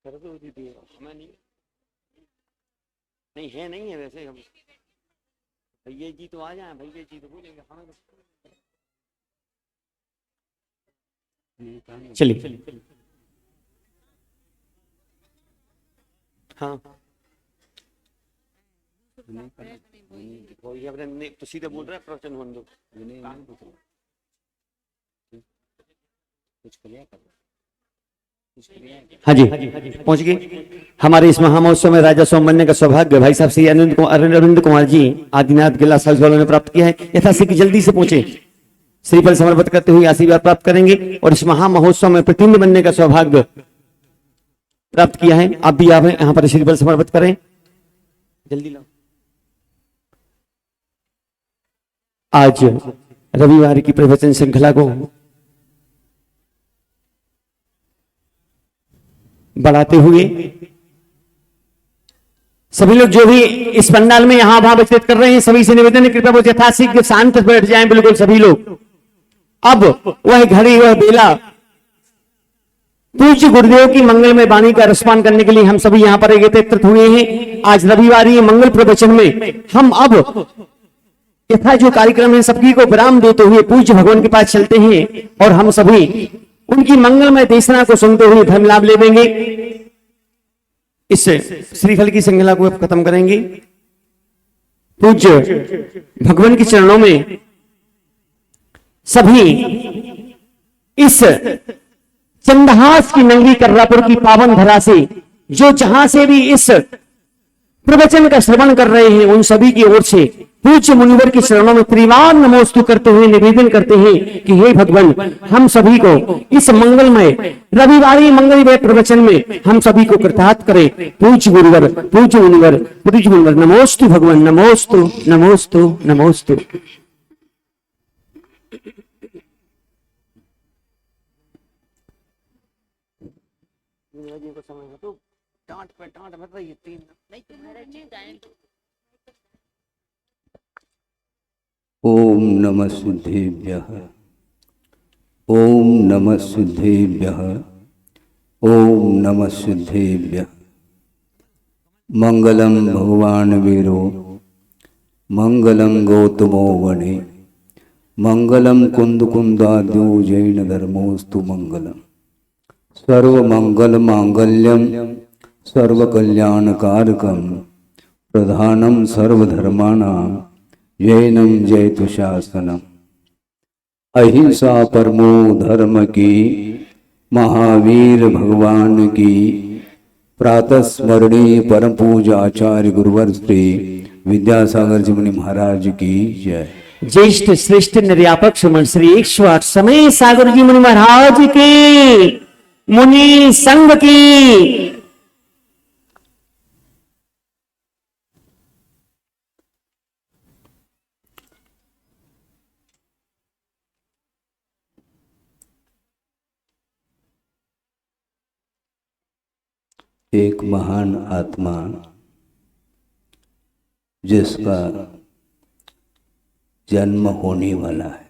कर दो दीदी, हमें नहीं, नहीं है, नहीं है वैसे। हम भैया जी तो आ जाए, भैया जी तो बोलेंगे हमें तो। चलिए हाँ वही अपने तो सीधे बोल रहा है प्रवचन बंदो कुछ क्रिया कर। हाँ जी पहुंच गए। हमारे इस महामहोत्सव में राजा सोम बनने का सौभाग्य भाई साहब श्री अरविंद कुमार जी आदिनाथ गिला साल ने प्राप्त किया है। यथाशीघ्र जल्दी से पहुंचे, श्रीफल समर्पित करते हुए आशीर्वाद प्राप्त करेंगे और इस महामहोत्सव में प्रतिनिधि बनने का सौभाग्य प्राप्त किया है। आप भी आप यहाँ पर श्रीफल समर्पित करें, जल्दी लाओ। आज रविवार की प्रवचन श्रृंखला को बढ़ाते हुए सभी लोग जो भी इस पंडाल में यहां भाव व्यक्त कर रहे हैं, सभी से निवेदन है कृपया वो यथाशीघ्र शांत बैठ जाएं बिल्कुल सभी लोग। अब वह घड़ी वह बेला पूज्य गुरुदेव की मंगलमय वाणी का रसपान करने के लिए हम सभी यहां पर एकत्रित हुए हैं। आज रविवार ये मंगल प्रवचन में हम अब यथा जो कार्यक्रम है सबकी को विराम देते हुए पूज्य भगवान के पास चलते हैं और हम सभी उनकी मंगलमय देशना को सुनते हुए धर्म लाभ लेंगे। इस श्रीफल की श्रृंखला को खत्म करेंगे। पूज्य भगवान के चरणों में सभी इस चंदहास की नंगी कर्रापुर की पावन धरा से जो जहां से भी इस प्रवचन का श्रवण कर रहे हैं उन सभी की ओर से पूज्य मुनिवर के चरणों में त्रिवार नमोस्तु करते हुए निवेदन करते हैं कि हे भगवान हम सभी को इस मंगलमय रविवारी मंगलमय प्रवचन में हम सभी को कृतार्थ करें। पूज्य गुरुवर, पूज्य मुनिवर, पूज्य मुनिवर, नमोस्तु भगवान, नमोस्तु नमोस्तु नमोस्तु। डांट पे डांट मत रही, तीन नहीं ओम नमः सिद्धेभ्यः, ओम नमः सिद्धेभ्यः, ओम नमः सिद्धेभ्यः। मंगलम भगवान वीरो, मंगलम गौतमो वने, मंगलम कुंद कुंदाद्यो जैन धर्मोस्तु मंगलम। सर्वमंगल मांगल्यम सर्वकल्याणकारकम प्रधानम सर्वधर्माणां जैनम जयतु शासनम। अहिंसा परमो धर्म की महावीर भगवान की प्रातः स्मरणीय परम पूजा आचार्य गुरुवर श्री विद्यासागर जी मुनि महाराज की जय। ज्येष्ठ श्रेष्ठ निर्यापक सुमन श्री 108 समय सागर जी मुनि महाराज की, मुनि संघ की। एक महान आत्मा जिसका जन्म होने वाला है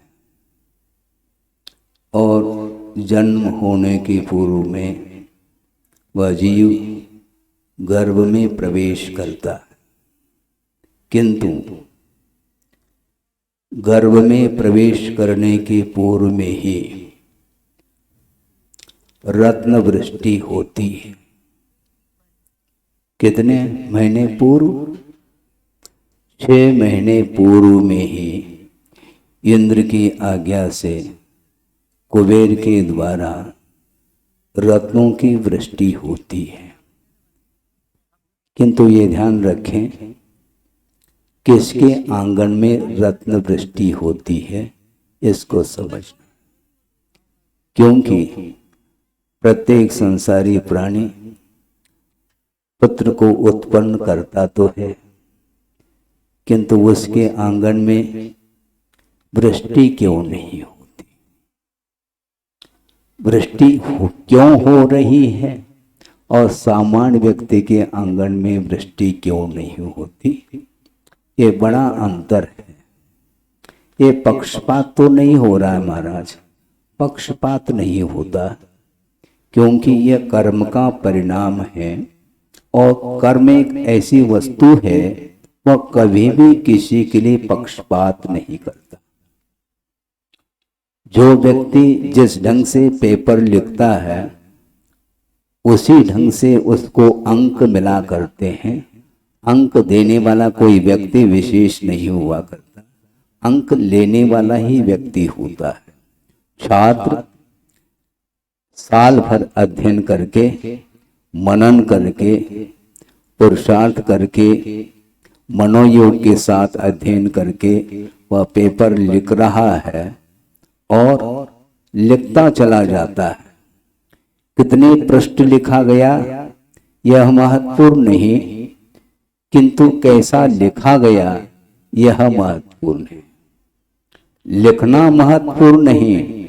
और जन्म होने के पूर्व में वह जीव गर्भ में प्रवेश करता है, किंतु गर्भ में प्रवेश करने के पूर्व में ही रत्न वृष्टि होती है। कितने महीने पूर्व? 6 महीने पूर्व में ही इंद्र की आज्ञा से कुबेर के द्वारा रत्नों की वृष्टि होती है। किंतु ये ध्यान रखें, किसके आंगन में रत्न वृष्टि होती है इसको समझना, क्योंकि प्रत्येक संसारी प्राणी पुत्र को उत्पन्न करता तो है, किंतु उसके आंगन में वृष्टि क्यों नहीं होती? वृष्टि क्यों हो रही है और सामान्य व्यक्ति के आंगन में वृष्टि क्यों नहीं होती? ये बड़ा अंतर है। ये पक्षपात तो नहीं हो रहा है महाराज, पक्षपात नहीं होता, क्योंकि यह कर्म का परिणाम है और कर्म एक ऐसी वस्तु है वह कभी भी किसी के लिए पक्षपात नहीं करता। जो व्यक्ति जिस ढंग से पेपर लिखता है उसी ढंग से उसको अंक मिला करते हैं। अंक देने वाला कोई व्यक्ति विशेष नहीं हुआ करता, अंक लेने वाला ही व्यक्ति होता है। छात्र साल भर अध्ययन करके, मनन करके, पुरुषार्थ करके, मनोयोग के साथ अध्ययन करके वह पेपर लिख रहा है और लिखता चला जाता है। कितने पृष्ठ लिखा गया यह महत्वपूर्ण नहीं, किंतु कैसा लिखा गया यह महत्वपूर्ण है। लिखना महत्वपूर्ण नहीं,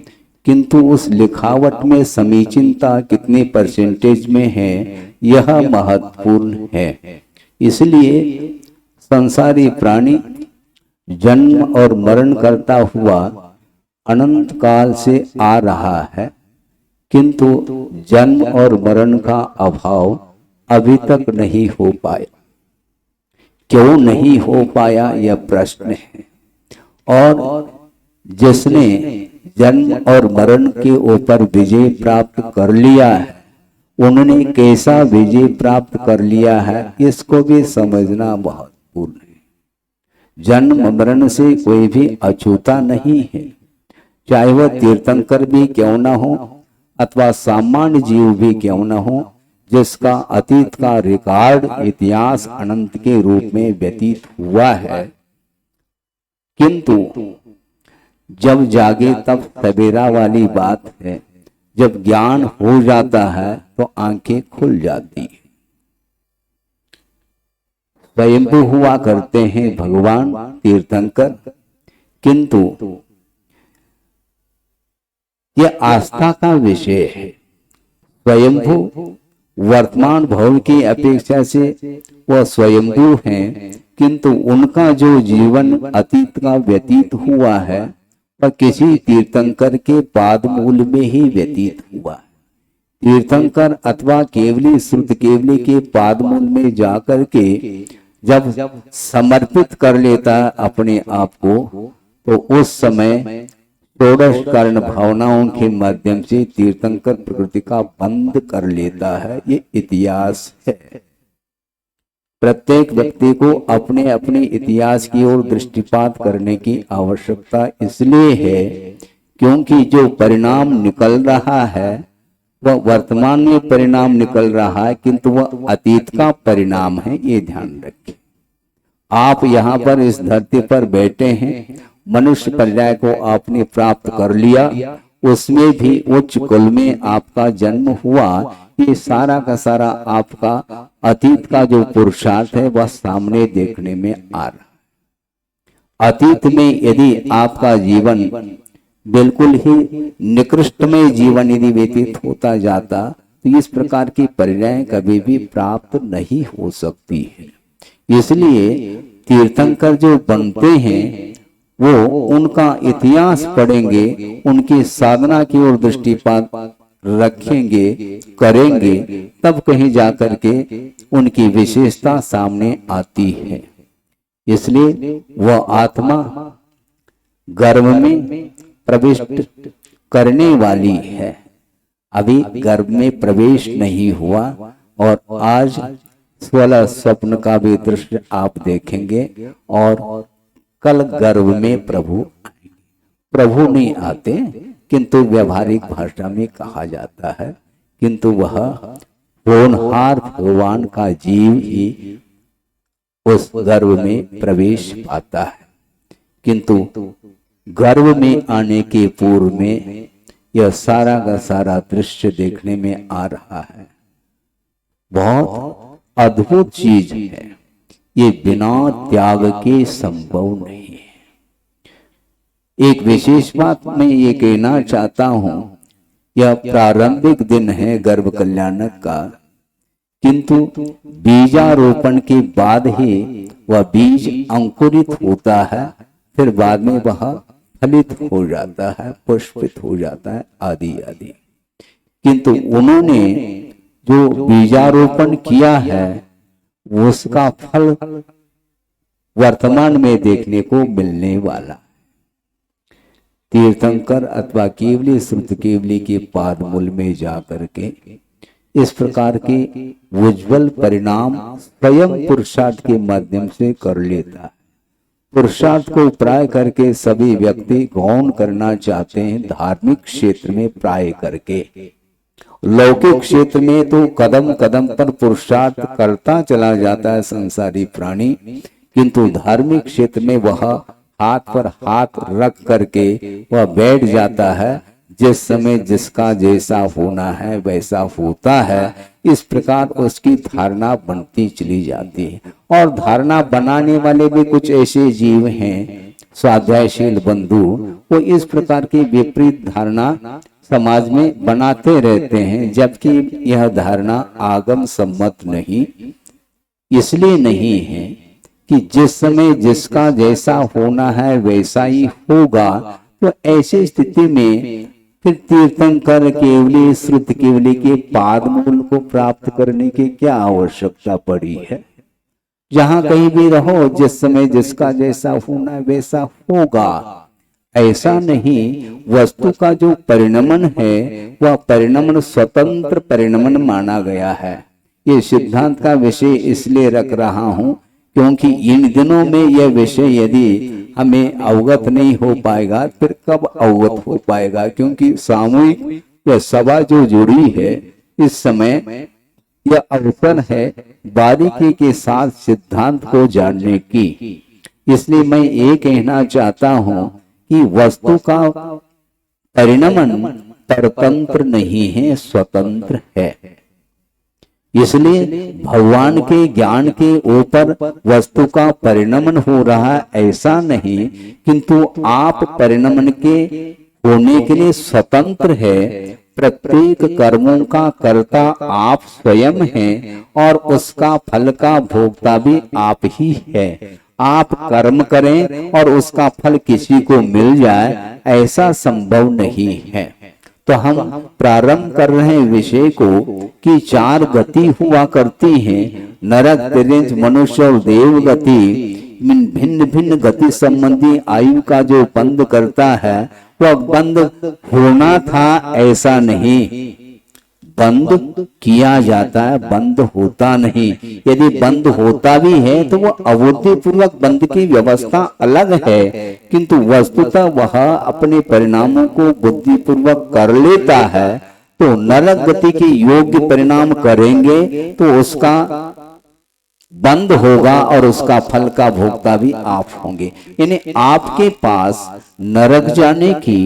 किंतु उस लिखावट में समीचीनता कितने परसेंटेज में है यह महत्वपूर्ण है। इसलिए संसारी प्राणी जन्म और मरण करता हुआ अनंत काल से आ रहा है, किंतु जन्म और मरण का अभाव अभी तक नहीं हो पाया। क्यों नहीं हो पाया यह प्रश्न है। और जिसने जन्म और मरण के ऊपर विजय प्राप्त कर लिया है उन्होंने कैसा विजय प्राप्त कर लिया है इसको भी समझना महत्वपूर्ण है। जन्म मरण से कोई भी अछूता नहीं है, चाहे वह तीर्थंकर भी क्यों न हो अथवा सामान्य जीव भी क्यों न हो, जिसका अतीत का रिकॉर्ड इतिहास अनंत के रूप में व्यतीत हुआ है। किंतु जब जागे तब सवेरा वाली बात है। जब ज्ञान हो जाता है तो आंखें खुल जाती हैं। स्वयंभू हुआ करते हैं भगवान तीर्थंकर, किंतु यह आस्था का विषय है। स्वयंभू वर्तमान भव की अपेक्षा से वह स्वयंभू हैं, किंतु उनका जो जीवन अतीत का व्यतीत हुआ है वह किसी तीर्थंकर के पाद मूल में ही व्यतीत हुआ है। तीर्थंकर अथवा केवली श्रुत केवली के पाद मूल में जाकर के जब समर्पित कर लेता है अपने आप को, तो उस समय षोडश कर्ण भावनाओं के माध्यम से तीर्थंकर प्रकृति का बंद कर लेता है। ये इतिहास है। प्रत्येक व्यक्ति को अपने अपने इतिहास की ओर दृष्टिपात करने की आवश्यकता इसलिए है क्योंकि जो परिणाम निकल रहा है वह वर्तमान में परिणाम निकल रहा है, किंतु वह अतीत का परिणाम है। ये ध्यान रखें। आप यहाँ पर इस धरती पर बैठे हैं, मनुष्य पर्याय को आपने प्राप्त कर लिया, उसमें भी उच्च कुल में आपका जन्म हुआ। ये सारा का सारा आपका अतीत का जो पुरुषार्थ है वह सामने देखने में आ रहा है। अतीत में यदि आपका जीवन बिल्कुल ही निकृष्टमय जीवन यदि व्यतीत होता जाता तो इस प्रकार की परिणय कभी भी प्राप्त नहीं हो सकती है। इसलिए तीर्थंकर जो बनते हैं वो उनका इतिहास पढ़ेंगे, उनकी साधना की ओर दृष्टिपात रखेंगे, करेंगे, तब कहीं जाकर के उनकी विशेषता सामने आती है। इसलिए वह आत्मा गर्भ में प्रवेश करने वाली है। अभी गर्भ में प्रवेश नहीं हुआ और आज 16 स्वप्न का भी दृश्य आप देखेंगे और कल गर्भ में प्रभु नहीं आते, किंतु व्यवहारिक भाषा में कहा जाता है, किंतु वह होनहार भगवान का जीव ही उस गर्भ में प्रवेश पाता है। किंतु गर्भ में आने के पूर्व में यह सारा का सारा दृश्य देखने में आ रहा है। बहुत अद्भुत चीज है। ये बिना त्याग के संभव नहीं है। एक विशेष बात मैं ये कहना चाहता हूं, यह प्रारंभिक दिन है गर्भ कल्याणक का, किंतु बीजारोपण के बाद ही वह बीज अंकुरित होता है, फिर बाद में वह फलित हो जाता है, पुष्पित हो जाता है, आदि आदि। किंतु उन्होंने जो बीजारोपण किया है उसका फल वर्तमान में देखने को मिलने वाला। तीर्थंकर अथवा केवली श्रुत केवली के पाद मूल में जाकर के इस प्रकार के उज्जवल परिणाम स्वयं पुरुषार्थ के माध्यम से कर लेता है। पुरुषार्थ को प्राय करके सभी व्यक्ति गौण करना चाहते हैं, धार्मिक क्षेत्र में प्राय करके। लौकिक क्षेत्र में तो कदम कदम पर पुरुषार्थ करता चला जाता है संसारी प्राणी, किंतु धार्मिक क्षेत्र में वह हाथ पर हाथ रख करके वह बैठ जाता है। जिस समय जिसका जैसा होना है वैसा होता है, इस प्रकार उसकी धारणा बनती चली जाती है। और धारणा बनाने वाले भी कुछ ऐसे जीव हैं, स्वाध्यायशील बंधु, वो इस प्रकार की विपरीत धारणा समाज में बनाते रहते हैं, जबकि यह धारणा आगम सम्मत नहीं इसलिए नहीं है कि जिस समय जिसका जैसा होना है वैसा ही होगा। तो ऐसी स्थिति में फिर तीर्थंकर केवली श्रुत केवली के पाद मूल को प्राप्त करने की क्या आवश्यकता पड़ी है। जहां कहीं भी रहो, जिस समय जिसका जैसा होना है वैसा होगा, ऐसा नहीं। वस्तु का जो परिणमन है वह परिणमन स्वतंत्र परिणमन माना गया है। ये सिद्धांत का विषय इसलिए रख रहा हूं क्योंकि इन दिनों में यह विषय यदि हमें अवगत नहीं हो पाएगा फिर कब अवगत हो पाएगा। क्योंकि सामूहिक यह सभा जो जुड़ी है, इस समय यह अवसर है बारीकी के साथ सिद्धांत को जानने की। इसलिए मैं ये कहना चाहता हूं कि वस्तु का परिणमन परतंत्र नहीं है, स्वतंत्र है। इसलिए भगवान के ज्ञान के ऊपर वस्तु का परिणमन हो रहा है ऐसा नहीं, किंतु आप परिणमन के होने के लिए स्वतंत्र है। प्रत्येक कर्मों का कर्ता आप स्वयं हैं और उसका फल का भोक्ता भी आप ही है। आप कर्म करें और उसका फल किसी को मिल जाए, ऐसा संभव नहीं है। तो हम प्रारंभ कर रहे हैं विषय को कि 4 गति हुआ करती हैं, नरक, तिर्यंच, मनुष्य और देव गति। भिन्न भिन्न गति संबंधी आयु का जो बंद करता है वह बंद होना था ऐसा नहीं, बंद किया जाता है, बंद होता नहीं। यदि बंद होता भी है तो वह अवधि पूर्वक बंद की व्यवस्था अलग है, किंतु वस्तुतः वह अपने परिणामों को बुद्धि पूर्वक कर लेता है। तो नरक गति के योग्य परिणाम करेंगे तो उसका बंद होगा और उसका फल का भोक्ता भी आप होंगे। यानी आपके पास नरक जाने की,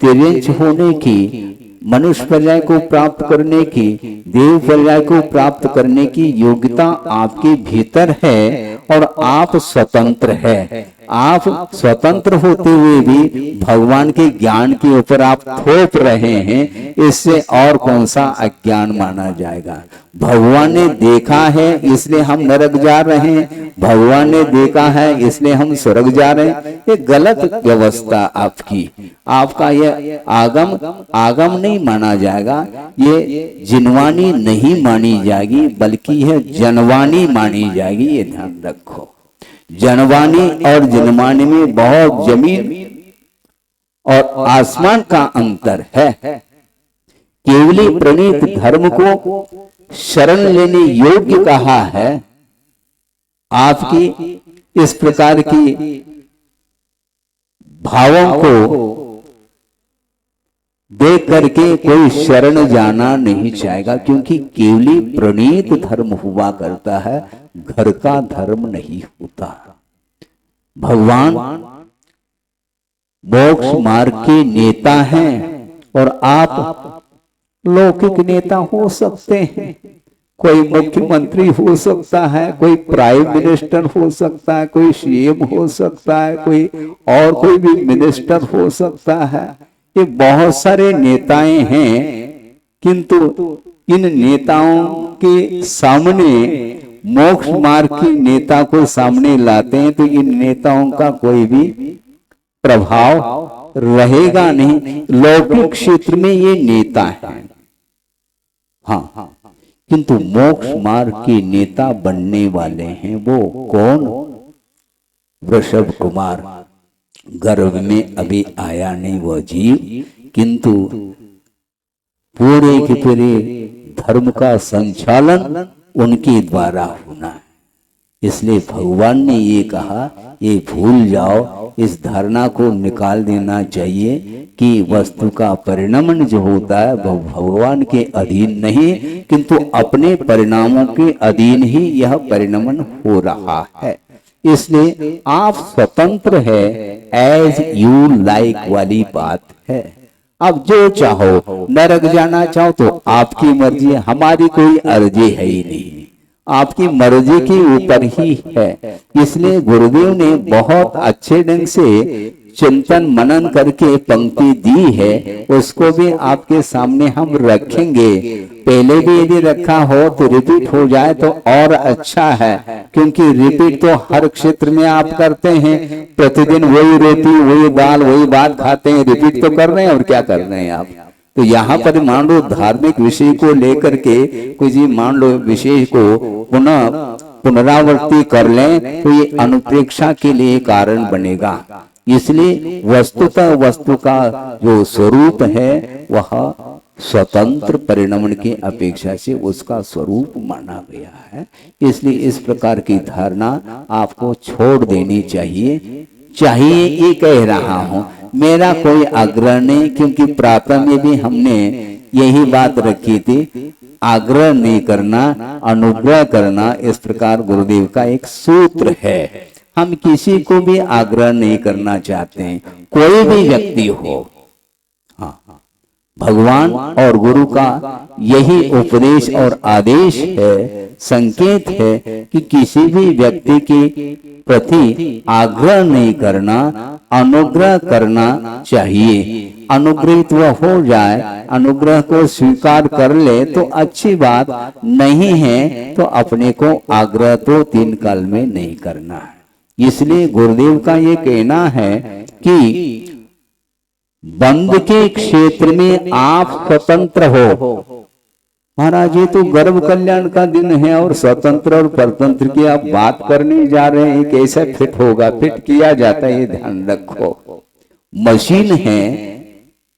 तिर्यंच होने की, मनुष्य पर्याय को प्राप्त करने की, देव पर्याय को प्राप्त करने की योग्यता आपके भीतर है और आप स्वतंत्र है। आप स्वतंत्र होते हुए भी भगवान के ज्ञान के ऊपर आप थोप रहे हैं, इससे और कौन सा अज्ञान माना जाएगा। भगवान ने देखा है इसलिए हम नरक जा रहे हैं, भगवान ने देखा है इसलिए हम स्वर्ग जा रहे हैं। ये गलत व्यवस्था आपकी, आपका यह आगम नहीं माना जाएगा, ये जिनवानी नहीं मानी जाएगी, बल्कि यह जनवानी मानी जाएगी। ये ध्यान रखो, जनवानी और जनमानी में बहुत जमीन और आसमान का अंतर है। केवली प्रणीत धर्म को शरण लेने योग्य कहा है। आपकी इस प्रकार की भावों को देख करके कोई शरण जाना नहीं चाहेगा, क्योंकि केवली प्रणीत धर्म हुआ करता है, घर का धर्म नहीं होता। भगवान मोक्ष मार्ग के नेता हैं और आप लौकिक नेता हो सकते हैं। कोई मुख्यमंत्री हो सकता है, कोई प्राइम मिनिस्टर हो सकता है, कोई सीएम हो सकता है, कोई भी मिनिस्टर हो सकता है। ये बहुत सारे नेताएं हैं, किंतु इन नेताओं के सामने मोक्ष मार्ग के नेता को सामने लाते हैं तो इन नेताओं का कोई भी प्रभाव रहेगा नहीं। लौकिक क्षेत्र में ये नेता हैं, हाँ, किंतु मोक्ष मार्ग के नेता बनने वाले हैं वो कौन? वृषभ कुमार। गर्भ में अभी आया नहीं वो जीव, किंतु पूरे के पूरे धर्म का संचालन उनके द्वारा होना है। इसलिए भगवान ने ये कहा, ये भूल जाओ, इस धारणा को निकाल देना चाहिए कि वस्तु का परिणमन जो होता है वह भगवान के अधीन नहीं, किंतु अपने परिणामों के अधीन ही यह परिणमन हो रहा है। इसलिए आप स्वतंत्र है, एज यू लाइक वाली बात है। अब जो चाहो, नरक जाना चाहो तो आपकी मर्जी, हमारी कोई अर्जी है ही नहीं, आपकी मर्जी के ऊपर ही है। इसलिए गुरुदेव ने बहुत अच्छे ढंग से चिंतन मनन करके पंक्ति दी है, उसको भी आपके सामने हम रखेंगे। पहले भी यदि रखा हो तो रिपीट हो जाए तो और अच्छा है, क्योंकि रिपीट तो हर क्षेत्र में आप करते हैं, प्रतिदिन वही रोटी वही दाल वही भात खाते हैं, रिपीट तो कर रहे हैं, और क्या कर रहे हैं आप। तो यहाँ पर मान लो धार्मिक विषय को लेकर के कोई जी मान लो विषय को पुनः पुनरावृत्ति कर लें तो ये अनुप्रेक्षा के लिए कारण बनेगा। इसलिए वस्तुतः वस्तु का जो स्वरूप है वह स्वतंत्र परिणमन की अपेक्षा से उसका स्वरूप माना गया है। इसलिए इस प्रकार की धारणा आपको छोड़ देनी चाहिए। ये कह रहा हूं, मेरा कोई आग्रह नहीं, क्योंकि प्रातः में भी हमने यही बात रखी थी, आग्रह नहीं करना, अनुग्रह करना, इस प्रकार गुरुदेव का एक सूत्र है। हम किसी को भी आग्रह नहीं करना चाहते हैं, कोई भी व्यक्ति हो। हाँ, भगवान और गुरु का यही उपदेश और आदेश है, संकेत है कि किसी भी व्यक्ति के प्रति आग्रह नहीं करना, अनुग्रह करना चाहिए। अनुग्रहित वह हो जाए, अनुग्रह को स्वीकार कर ले तो अच्छी बात, नहीं है तो अपने को आग्रह तो 3 काल में नहीं करना है। इसलिए गुरुदेव का ये कहना है कि बंद के क्षेत्र में आप स्वतंत्र हो। महाराज ये तो गर्भ कल्याण का दिन है और स्वतंत्र और परतंत्र की आप बात करने जा रहे हैं, कैसे फिट होगा? फिट किया जाता है, ये ध्यान रखो। मशीन है,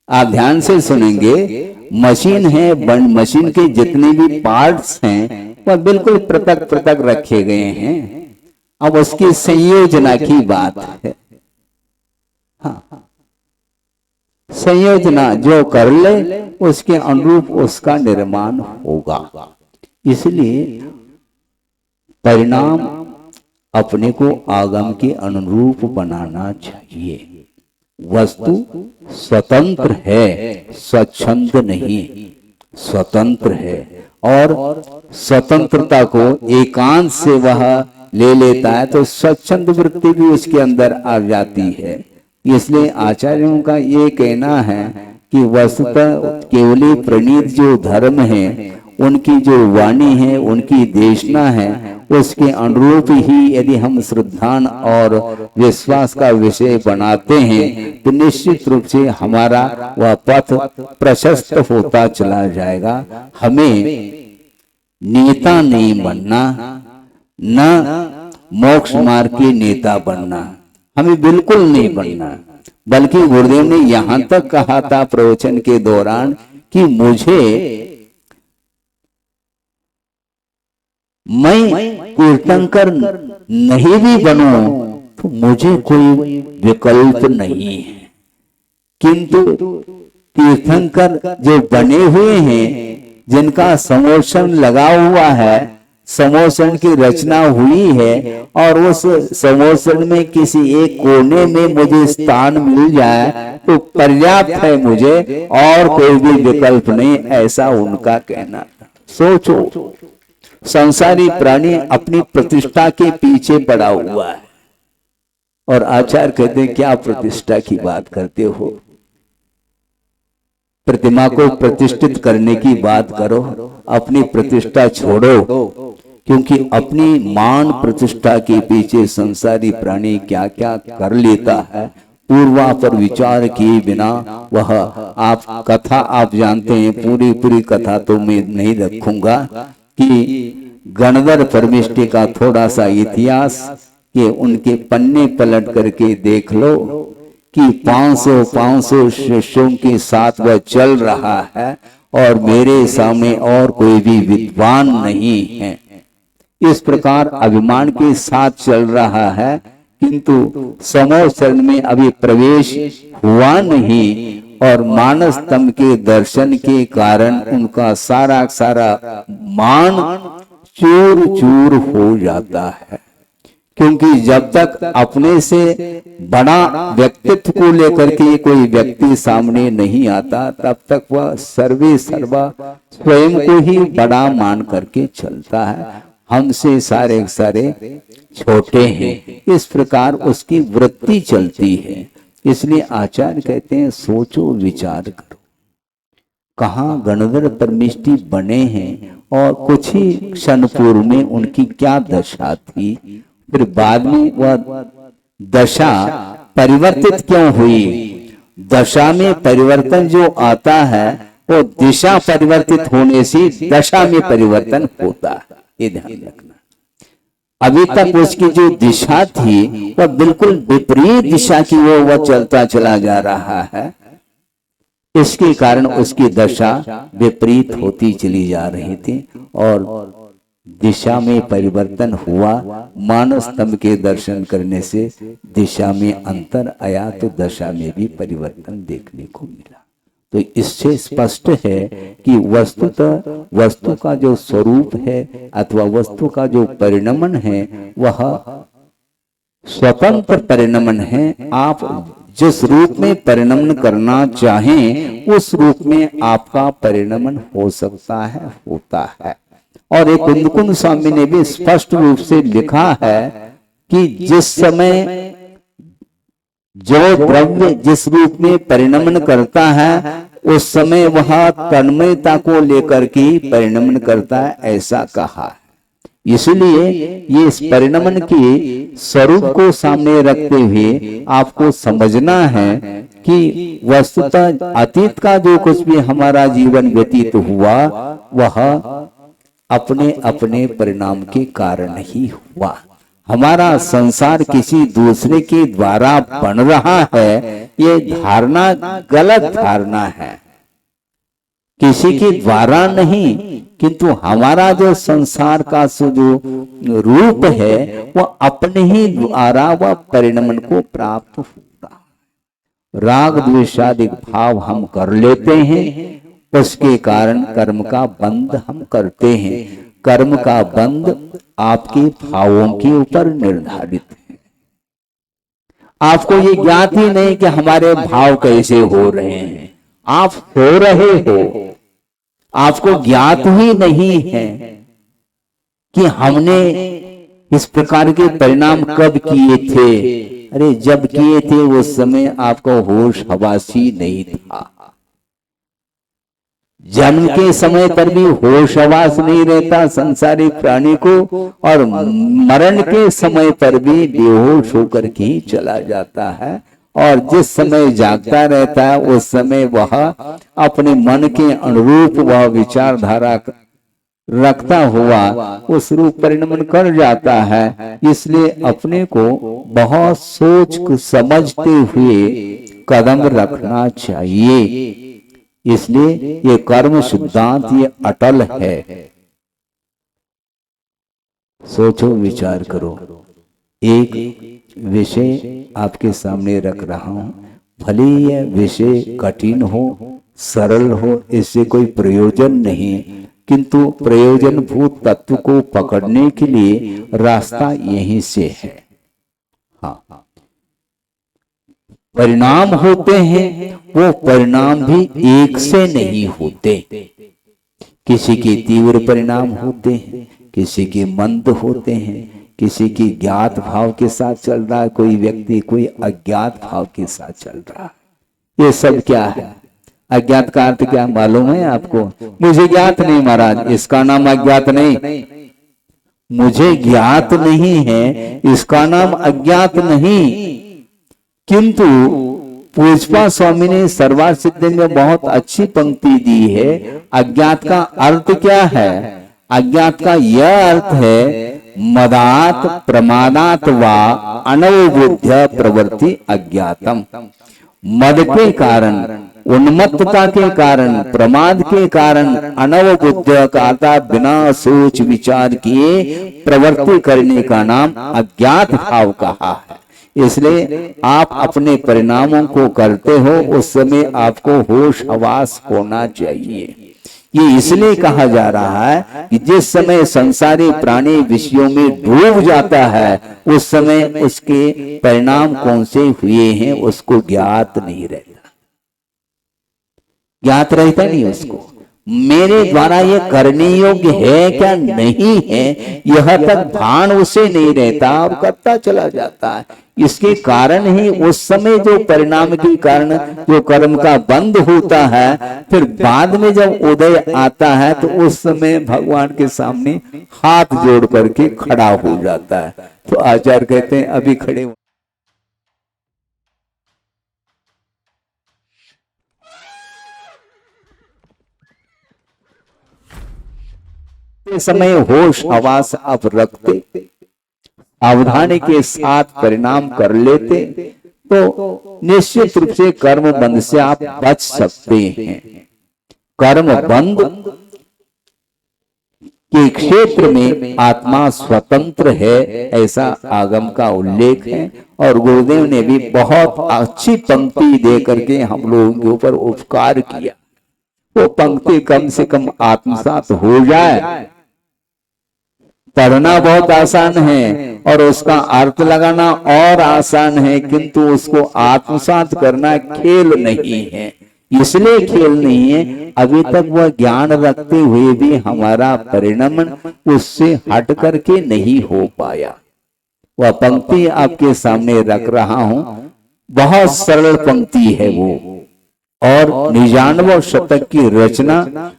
आप ध्यान से सुनेंगे, मशीन है, मशीन के जितने भी पार्ट्स हैं वह बिल्कुल पृथक पृथक रखे गए हैं। अब उसकी संयोजना की बात है। हाँ, संयोजना जो कर ले उसके अनुरूप उसका निर्माण होगा। इसलिए परिणाम अपने को आगम के अनुरूप बनाना चाहिए। वस्तु स्वतंत्र है, स्वच्छंद नहीं, स्वतंत्र है, और स्वतंत्रता को एकांत से वह ले लेता है तो स्वच्छंद वृत्ति भी उसके अंदर आ जाती है। इसलिए आचार्यों का ये कहना है कि वस्तुतः केवली प्रणीत जो धर्म है, उनकी जो वाणी है, उनकी देशना है, उसके अनुरूप ही यदि हम श्रद्धान और विश्वास का विषय बनाते हैं तो निश्चित रूप से हमारा वह पथ प्रशस्त होता चला जाएगा। हमें नेता नहीं बनना, न मोक्ष मार्ग के नेता बनना, हमें बिल्कुल नहीं बनना। बल्कि गुरुदेव ने यहां तक कहा था प्रवचन के दौरान कि मैं कीर्तनकर नहीं भी बनूं तो मुझे कोई विकल्प नहीं है, किंतु तीर्थंकर जो बने हुए हैं, जिनका समोषण लगा हुआ है, समोषण की रचना हुई है, और उस समोषण में किसी एक कोने में मुझे स्थान मिल जाए तो पर्याप्त है मुझे, और कोई भी विकल्प नहीं, ऐसा उनका कहना था। सोचो, संसारी प्राणी अपनी प्रतिष्ठा के पीछे पड़ा हुआ है, और आचार्य कहते हैं क्या प्रतिष्ठा की बात करते हो? प्रतिमा को प्रतिष्ठित करने की बात करो, अपनी प्रतिष्ठा छोड़ो, क्योंकि अपनी मान प्रतिष्ठा के पीछे संसारी प्राणी क्या क्या कर लेता है पूर्वापर विचार किए बिना वह आप कथा आप जानते हैं, पूरी कथा तो मैं नहीं रखूंगा कि गणधर परमेष्ठी का थोड़ा सा इतिहास कि उनके पन्ने पलट करके देख लो कि 500 शिष्यों के साथ वह चल रहा है और मेरे सामने और कोई भी विद्वान नहीं है। इस प्रकार अभिमान के साथ चल रहा है, किंतु समूह चरण में अभी प्रवेश हुआ नहीं और मानस तम के दर्शन के कारण उनका सारा मान चूर चूर हो जाता है। क्योंकि जब तक अपने से बड़ा व्यक्तित्व को लेकर के कोई व्यक्ति सामने नहीं आता, तब तक वह सर्वे सर्वा स्वयं को ही बड़ा मान करके चलता है। हमसे सारे छोटे हैं, इस प्रकार उसकी वृत्ति चलती है। इसलिए आचार्य कहते हैं सोचो विचार करो, कहाँ गणधर परमेष्ठी बने हैं और कुछ ही क्षण पूर्व में उनकी क्या दशा थी, फिर बाद में वह दशा परिवर्तित क्यों हुई। दशा में परिवर्तन जो आता है वो दिशा परिवर्तित होने से दशा में परिवर्तन होता है, ये ध्यान रखना। अभी तक उसकी जो दिशा थी वह बिल्कुल विपरीत दिशा की वह चलता चला जा रहा है। इसके कारण उसकी दशा विपरीत होती चली जा रही थी और दिशा में परिवर्तन हुआ। मानस स्तंभ के दर्शन करने से दिशा में अंतर आया तो दशा में भी परिवर्तन देखने को मिला। तो इससे स्पष्ट है कि वस्तु का जो स्वरूप है अथवा वस्तु का जो परिणमन है वह स्वतंत्र परिणमन है। आप जिस रूप में परिणमन करना चाहें उस रूप में आपका परिणमन हो सकता है, होता है। और एक कुंद स्वामी ने भी स्पष्ट रूप से लिखा है कि जिस समय जो द्रव्य जिस रूप में परिणमन करता है उस समय वह तन्मयता को लेकर के परिणमन करता है, ऐसा कहा है। इसलिए ये इस परिणमन के स्वरूप को सामने रखते हुए आपको समझना है कि वस्तुतः अतीत का जो कुछ भी हमारा जीवन व्यतीत हुआ वह अपने अपने परिणाम के कारण ही हुआ। हमारा संसार किसी दूसरे के द्वारा बन रहा है, ये धारणा गलत धारणा है। किसी के द्वारा नहीं, किंतु हमारा जो संसार का जो रूप है वह अपने ही द्वारा वह परिणमन को प्राप्त होगा। राग द्वेषादि भाव हम कर लेते हैं, उसके कारण कर्म का बंध हम करते हैं। कर्म का बंध आपके भावों के ऊपर निर्धारित है। आपको ये ज्ञात ही नहीं कि हमारे भाव कैसे हो रहे हैं। आप हो रहे हो, आपको ज्ञात ही नहीं है कि हमने इस प्रकार के परिणाम कब किए थे। अरे जब किए थे उस समय आपको होश हवास ही नहीं था। जन्म के समय पर भी होश हवास नहीं रहता संसारिक प्राणी को, और मरण के समय पर भी बेहोश होकर के ही चला जाता है। और जिस समय जागता रहता है उस समय वह अपने मन के अनुरूप वह विचारधारा रखता हुआ उस रूप परिणमन कर जाता है। इसलिए अपने को बहुत सोच समझते हुए कदम रखना चाहिए। इसलिए ये कर्म सिद्धांत ये अटल है। सोचो विचार करो। एक विषय आपके सामने रख रहा हूं, भले यह विषय कठिन हो सरल हो, इससे कोई प्रयोजन नहीं, किंतु प्रयोजनभूत तत्व को पकड़ने के लिए रास्ता यहीं से है। हाँ, परिणाम होते हैं, वो परिणाम भी एक से नहीं होते। किसी के तीव्र परिणाम होते हैं, किसी के मंद होते हैं, किसी की ज्ञात भाव के साथ चल रहा है कोई व्यक्ति, कोई अज्ञात भाव के साथ चल रहा है। ये सब क्या है? अज्ञात का अर्थ क्या मालूम है आपको? मुझे ज्ञात नहीं महाराज, इसका नाम अज्ञात नहीं। मुझे ज्ञात नहीं है, इसका नाम अज्ञात नहीं। किंतु पूजपा स्वामी ने सर्वार सिद्धि में बहुत अच्छी पंक्ति दी है। अज्ञात का अर्थ क्या है? अज्ञात का यह अर्थ है मदात प्रमादात वा अनवबुद्ध प्रवृत्ति अज्ञातम। मद के कारण, उन्मत्तता के कारण, प्रमाद के कारण, अनवबुद्ध का बिना सोच विचार किए प्रवृत्ति करने का नाम अज्ञात भाव कहा है। इसलिए आप अपने परिणामों को करते हो उस समय आपको होश हवास होना चाहिए। ये इसलिए कहा जा रहा है कि जिस समय संसारी प्राणी विषयों में डूब जाता है उस समय उसके परिणाम कौन से हुए हैं उसको ज्ञात नहीं रहता, ज्ञात रहता नहीं उसको। मेरे द्वारा ये करने योग्य है क्या नहीं है यह तक भान उसे नहीं रहता और करता चला जाता है। इसके कारण ही उस समय जो परिणाम के कारण जो कर्म का बंद होता है फिर बाद में जब उदय आता है तो उस समय भगवान के सामने हाथ जोड़ करके खड़ा हो जाता है। तो आचार्य कहते हैं अभी खड़े हो समय होश हवास आप रखते, सावधानी के साथ परिणाम कर लेते तो निश्चित रूप से कर्म बंध से आप बच सकते हैं। कर्म बंध के क्षेत्र में आत्मा स्वतंत्र है ऐसा आगम का उल्लेख है और गुरुदेव ने भी बहुत अच्छी पंक्ति दे करके हम लोगों के ऊपर उपकार किया। वो पंक्ति कम से कम आत्मसात हो जाए। पढ़ना बहुत आसान है और उसका अर्थ लगाना और आसान है, किंतु उसको आत्मसात करना खेल नहीं है। इसलिए खेल नहीं है अभी तक वह ज्ञान रखते हुए भी हमारा परिणमन उससे हट करके नहीं हो पाया। वह पंक्ति आपके सामने रख रहा हूं, बहुत सरल पंक्ति है वो। और 99 शतक की रचना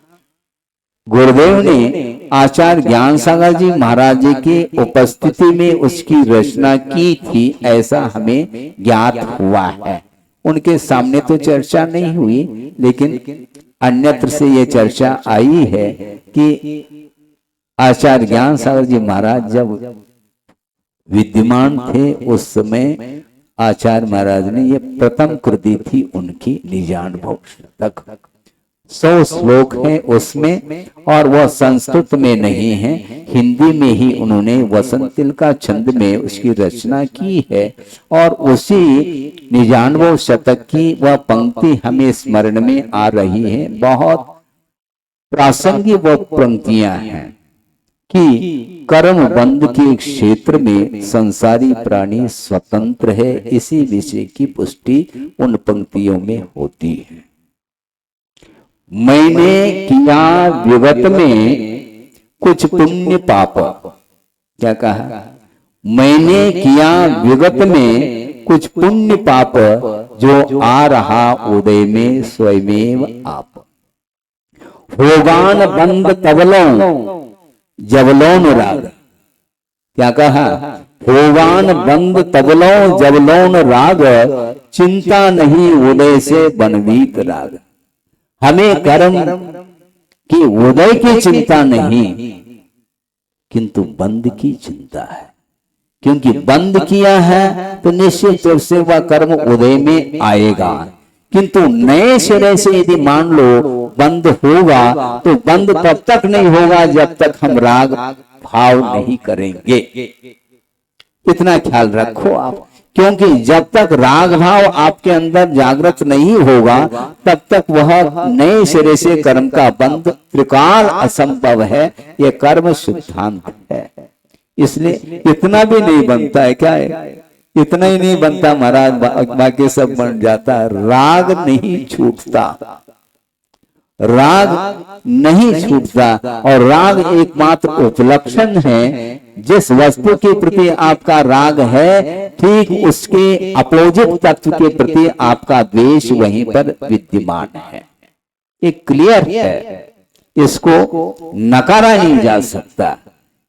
गुरुदेव ने आचार्य ज्ञान सागर जी महाराज जी की उपस्थिति में उसकी रचना की थी ऐसा हमें ज्ञात हुआ है। उनके सामने तो चर्चा नहीं हुई लेकिन अन्यत्र से ये चर्चा आई है कि आचार्य ज्ञान सागर जी महाराज जब विद्यमान थे उस समय आचार्य महाराज ने ये प्रथम कृति थी उनकी 99 शतक। 100 श्लोक है उसमें और वह संस्कृत में नहीं है, हिंदी में ही उन्होंने वसंतिल का छंद में उसकी रचना की है। और उसी 99 शतक की वह पंक्ति हमें स्मरण में आ रही है। बहुत प्रासंगिक वह पंक्तियां हैं कि कर्म बंध के क्षेत्र में संसारी प्राणी स्वतंत्र है। इसी विषय की पुष्टि उन पंक्तियों में होती है। मैंने किया विगत में कुछ पुण्य पाप, क्या कहा? मैंने किया विगत में कुछ पुण्य पाप जो आ रहा उदय में स्वयमेव आप। होगान बंद तबलों जबलोन राग, क्या कहा? होगान बंद तबलों जबलोन राग, चिंता नहीं उदय से बनवीत राग। हमें कर्म की उदय की चिंता नहीं किंतु बंद की चिंता है, क्योंकि बंद किया है तो निश्चित रूप से वह कर्म उदय में आएगा। किंतु नए सिरे से यदि मान लो बंद होगा तो बंद तब तक नहीं होगा जब तक हम राग भाव नहीं करेंगे। इतना ख्याल रखो आप, क्योंकि जब तक राग भाव आपके अंदर जागृत नहीं होगा तब तक वह नए सिरे से कर्म का बंध त्रिकाल असंभव है। यह कर्म सिद्धांत है। इसलिए इतना भी नहीं बनता है, क्या है? इतना ही नहीं बनता महाराज, बाकी सब बन जाता है। राग नहीं छूटता, राग नहीं छूटता। और राग एकमात्र उपलक्षण है। जिस वस्तु के प्रति आपका राग है ठीक उसके अपोजिट तत्व के प्रति आपका द्वेष वहीं पर विद्यमान है। ये क्लियर है, इसको नकारा नहीं जा सकता।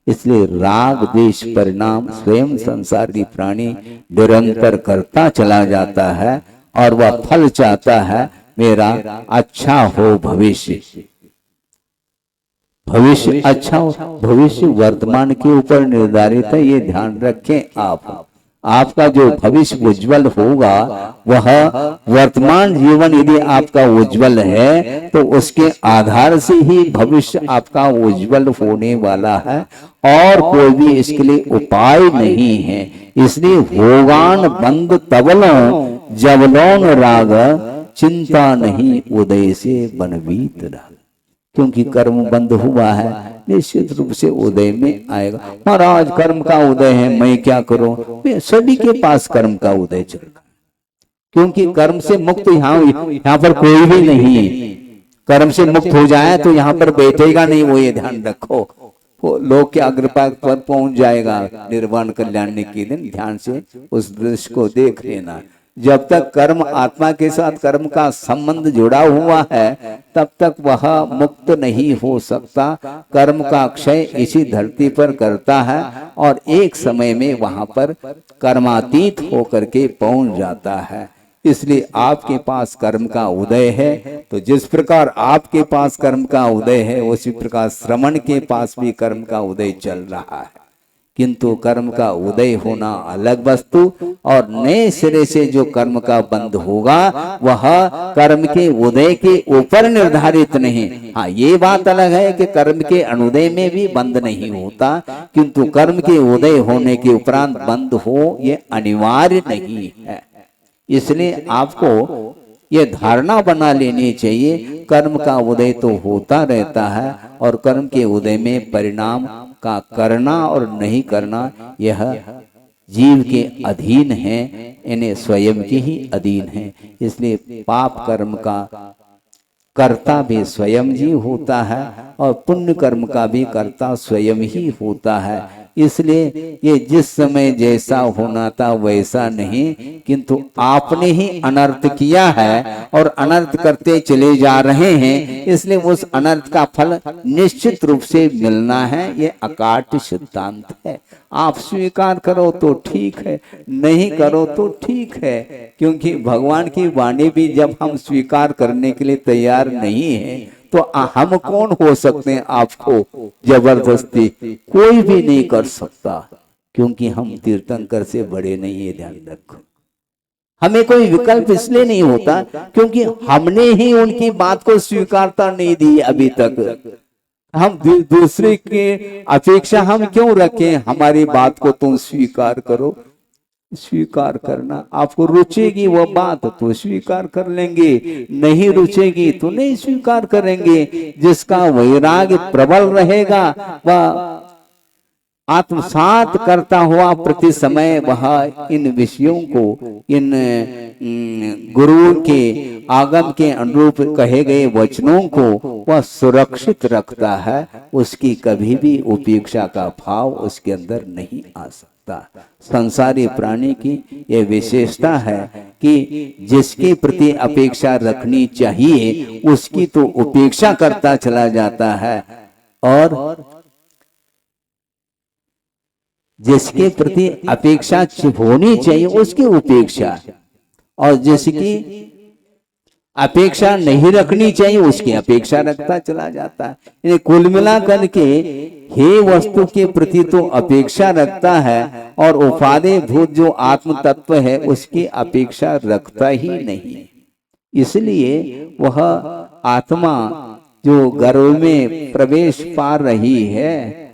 इसलिए राग द्वेष परिणाम स्वयं संसारी प्राणी निरंतर करता चला जाता है और वह फल चाहता है मेरा अच्छा हो भविष्य। भविष्य अच्छा हो, भविष्य वर्तमान के ऊपर निर्धारित है, ये ध्यान रखें आप। आपका जो भविष्य उज्जवल होगा वह वर्तमान जीवन यदि आपका उज्जवल है तो उसके आधार से ही भविष्य आपका उज्जवल होने वाला है और कोई भी इसके लिए उपाय नहीं है। इसलिए होगान बंद तबलों जबलोन राग चिंता नहीं उदय से बनवीत राग। क्योंकि कर्म बंद हुआ है निश्चित रूप से उदय में आएगा। महाराज कर्म का उदय है, मैं क्या करूं? सभी के पास कर्म का उदय चल रहा है, क्योंकि कर्म से मुक्त यहाँ पर कोई भी नहीं है। कर्म से मुक्त हो जाए तो यहाँ पर बैठेगा नहीं, वो ये ध्यान रखो। वो लोग के अग्रपाग पर पहुंच जाएगा निर्वाण कल्याण के दिन। ध्यान से उस दृश्य को देख लेना। जब तक कर्म आत्मा के साथ कर्म का संबंध जुड़ा हुआ है तब तक वह मुक्त नहीं हो सकता। कर्म का क्षय इसी धरती पर करता है और एक समय में वहां पर कर्मातीत होकर के पहुंच जाता है। इसलिए आपके पास कर्म का उदय है, तो जिस प्रकार आपके पास कर्म का उदय है उसी प्रकार श्रवण के पास भी कर्म का उदय चल रहा है। किंतु कर्म का उदय होना अलग वस्तु और नए सिरे से जो कर्म का बंध होगा वह कर्म के उदय के ऊपर निर्धारित नहीं। हाँ, ये बात अलग है कि कर्म के अनुदय में भी बंध नहीं होता, किंतु कर्म के उदय होने के उपरांत बंध हो ये अनिवार्य नहीं है। इसलिए आपको ये धारणा बना लेनी चाहिए कर्म का उदय तो होता रहता है और कर्म के उदय में परिणाम का करना और नहीं करना यह जीव के अधीन है, इन्हें स्वयं के ही अधीन है। इसलिए पाप कर्म का कर्ता भी स्वयं जी होता है और पुण्य कर्म का भी कर्ता स्वयं ही होता है। इसलिए ये जिस समय जैसा होना था वैसा नहीं, किंतु आपने ही अनर्थ किया है और अनर्थ करते चले जा रहे हैं, इसलिए उस अनर्थ का फल निश्चित रूप से मिलना है। ये अकाट सिद्धांत है। आप स्वीकार करो तो ठीक है, नहीं करो तो ठीक है, क्योंकि भगवान की वाणी भी जब हम स्वीकार करने के लिए तैयार नहीं है तो हम कौन हो सकते हैं आपको जबरदस्ती? कोई भी नहीं कर सकता, क्योंकि हम तीर्थंकर से बड़े नहीं है, ध्यान रखो। हमें कोई विकल्प इसलिए नहीं होता क्योंकि हमने ही उनकी बात को स्वीकारता नहीं दी अभी तक। हम दूसरे के अपेक्षा हम क्यों रखें? हमारी बात को तुम स्वीकार करो। स्वीकार करना आपको रुचेगी वो बात तो स्वीकार कर लेंगे, नहीं रुचेगी तो नहीं स्वीकार करेंगे। जिसका वैराग्य प्रबल रहेगा वह आत्मसात करता हुआ प्रति समय वह इन विषयों को, इन गुरु के आगम के अनुरूप कहे गए वचनों को वह सुरक्षित रखता है। उसकी कभी भी उपेक्षा का भाव उसके अंदर नहीं आ सकता। संसारी प्राणी की यह विशेषता है कि जिसके प्रति अपेक्षा रखनी चाहिए उसकी तो उपेक्षा करता चला जाता है और जिसके प्रति अपेक्षा होनी चाहिए उसकी उपेक्षा, और जिसकी अपेक्षा नहीं रखनी चाहिए उसकी अपेक्षा रखता चला जाता है। कुल मिला करके हे वस्तु के प्रति तो अपेक्षा रखता है और उपादेय भूत जो आत्म तत्व है उसकी अपेक्षा रखता ही नहीं। इसलिए वह आत्मा जो गर्भ में प्रवेश पा रही है,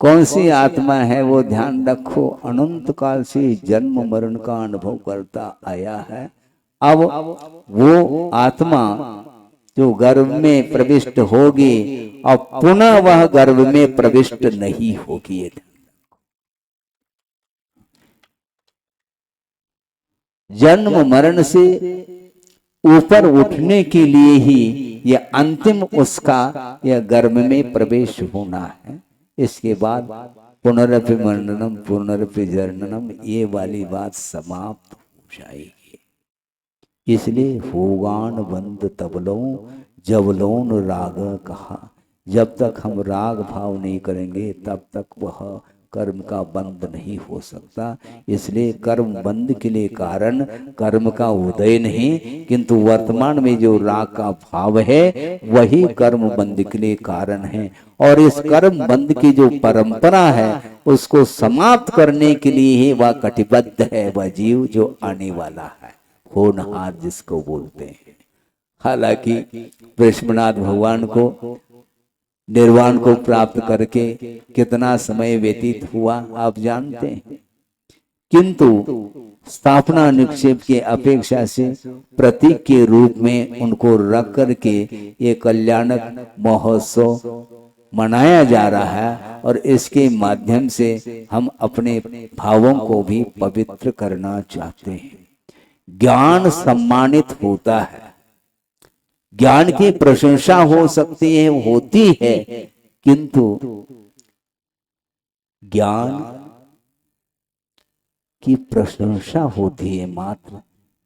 कौन सी आत्मा है वो ध्यान रखो। अनंत काल से जन्म मरण का अनुभव करता आया है। अब वो आत्मा जो गर्भ में प्रविष्ट होगी और पुनः वह गर्भ में प्रविष्ट नहीं होगी। जन्म मरण से ऊपर उठने के लिए ही यह अंतिम उसका यह गर्भ में प्रवेश होना है। इसके बाद पुनरपि मरणम पुनरपि जननम ये वाली बात समाप्त हो जाएगी। इसलिए होगान बंद तबलों जबलोन राग कहा। जब तक हम राग भाव नहीं करेंगे तब तक वह कर्म का बंध नहीं हो सकता। इसलिए कर्म बंध के लिए कारण कर्म का उदय नहीं, किंतु वर्तमान में जो राग का भाव है वही कर्म बंध के लिए कारण है। और इस कर्म बंध की जो परंपरा है उसको समाप्त करने के लिए ही वह कटिबद्ध है, वह जीव जो आने वाला है, होनहार जिसको बोलते हैं। हालांकि विश्वनाथ भगवान को निर्वाण को प्राप्त करके कितना समय व्यतीत हुआ आप जानते हैं, किंतु स्थापना निक्षेप के अपेक्षा से प्रतीक के रूप में उनको रख करके ये कल्याणक महोत्सव मनाया जा रहा है। और इसके माध्यम से हम अपने भावों को भी पवित्र करना चाहते हैं। ज्ञान सम्मानित होता है, ज्ञान की प्रशंसा हो सकती है, होती है, किंतु ज्ञान की प्रशंसा होती है मात्र,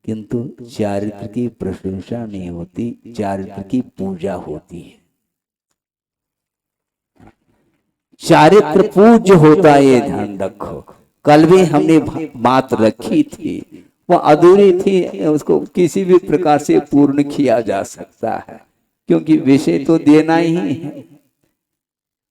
किंतु चारित्र की प्रशंसा नहीं होती, चारित्र की पूजा होती है। चारित्र पूज्य होता है, ये ध्यान रखो। कल भी हमने बात रखी थी, वह अधूरी थी, उसको किसी भी प्रकार से पूर्ण किया जा सकता है, क्योंकि विषय तो देना ही है।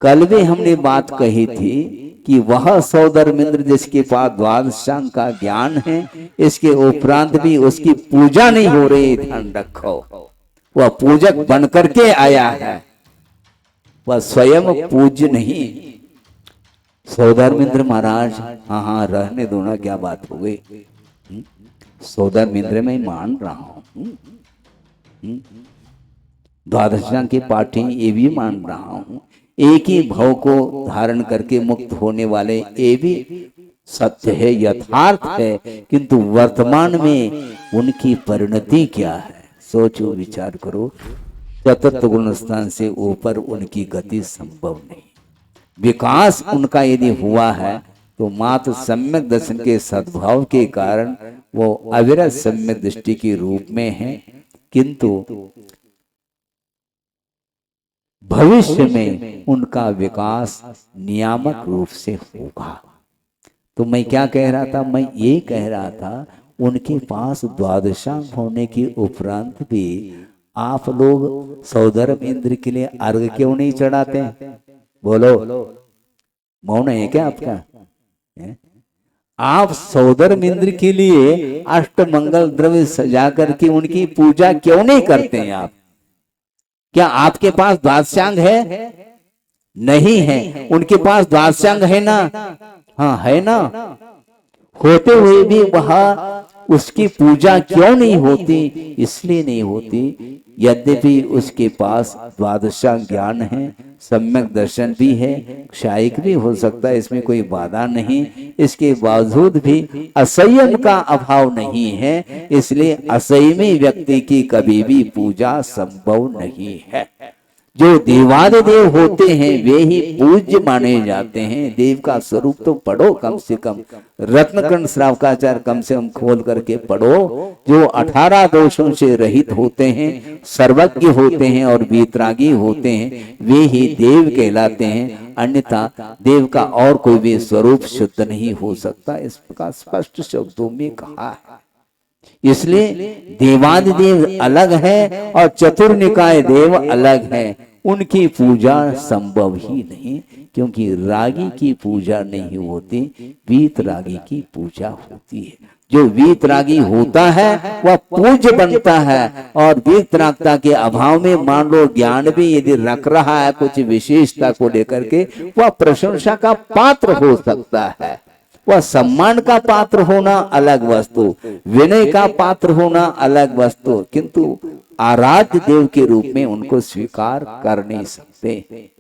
कल भी हमने बात कही थी कि वह सौधर्मेंद्र जिसके पास द्वादशांग का ज्ञान है, इसके उपरांत भी उसकी पूजा नहीं हो रही, ध्यान रखो। वह पूजक बन करके आया है, वह स्वयं पूज्य नहीं। सौधर्मेंद्र महाराज, हाँ रहने दो ना, क्या बात हो गई। सौधर्मेंद्र में मान रहा हूं, द्वादशांग के पाठी ये भी मान रहा हूं, एक ही भाव को धारण करके मुक्त होने वाले ये भी सत्य है, यथार्थ है, किंतु वर्तमान में उनकी परिणति क्या है, सोचो विचार करो। चतुर्थ गुण स्थान से ऊपर उनकी गति संभव नहीं। विकास उनका यदि हुआ है तो मात्र सम्यक दर्शन के सद्भाव के कारण वो अविरत सम्यक दृष्टि के रूप में है, किंतु भविष्य में उनका विकास नियामक रूप से होगा। तो मैं क्या कह रहा था, मैं ये कह रहा था उनके पास द्वादशांग होने के उपरांत भी आप लोग सौधर्मेंद्र के लिए अर्घ क्यों नहीं चढ़ाते? बोलो, मौन है क्या आपका? आप सौधर्मेंद्र के लिए अष्टमंगल द्रव्य सजा करके उनकी पूजा क्यों नहीं करते हैं आप? क्या आपके पास द्वादशांग है? नहीं है। उनके पास द्वादशांग है ना? हाँ है ना। होते हुए भी वह उसकी पूजा क्यों नहीं होती? इसलिए नहीं होती, यद्यपि उसके पास द्वादशांग ज्ञान है, सम्यक दर्शन भी है, क्षायिक भी हो सकता है, इसमें कोई बाधा नहीं। इसके बावजूद भी असंयम का अभाव नहीं है, इसलिए असंयमी व्यक्ति की कभी भी पूजा संभव नहीं है। जो देवादिदेव होते हैं वे ही पूज्य माने जाते हैं। देव का स्वरूप तो पढ़ो, कम से कम रत्नकर्ण श्रावकाचार्य कम से कम खोल करके पढ़ो। जो 18 दोषों से रहित होते हैं, सर्वज्ञ होते हैं और वीतरागी होते हैं, वे ही देव कहलाते हैं। अन्यथा देव का और कोई भी स्वरूप शुद्ध नहीं हो सकता, इस प्रकार स्पष्ट शब्दों में कहा है। इसलिए देवादिदेव अलग है और चतुर्निकाय देव अलग है। उनकी पूजा संभव ही नहीं, क्योंकि रागी की पूजा नहीं होती, वीतरागी की पूजा होती है। जो वीतरागी होता है वह पूज्य बनता है, और वीतरागता के अभाव में मान लो ज्ञान भी यदि रख रहा है कुछ विशेषता को लेकर के, वह प्रशंसा का पात्र हो सकता है। वह सम्मान का पात्र होना अलग वस्तु, विनय का पात्र होना अलग वस्तु, किंतु आराध्य देव के रूप में उनको स्वीकार कर नहीं सकते।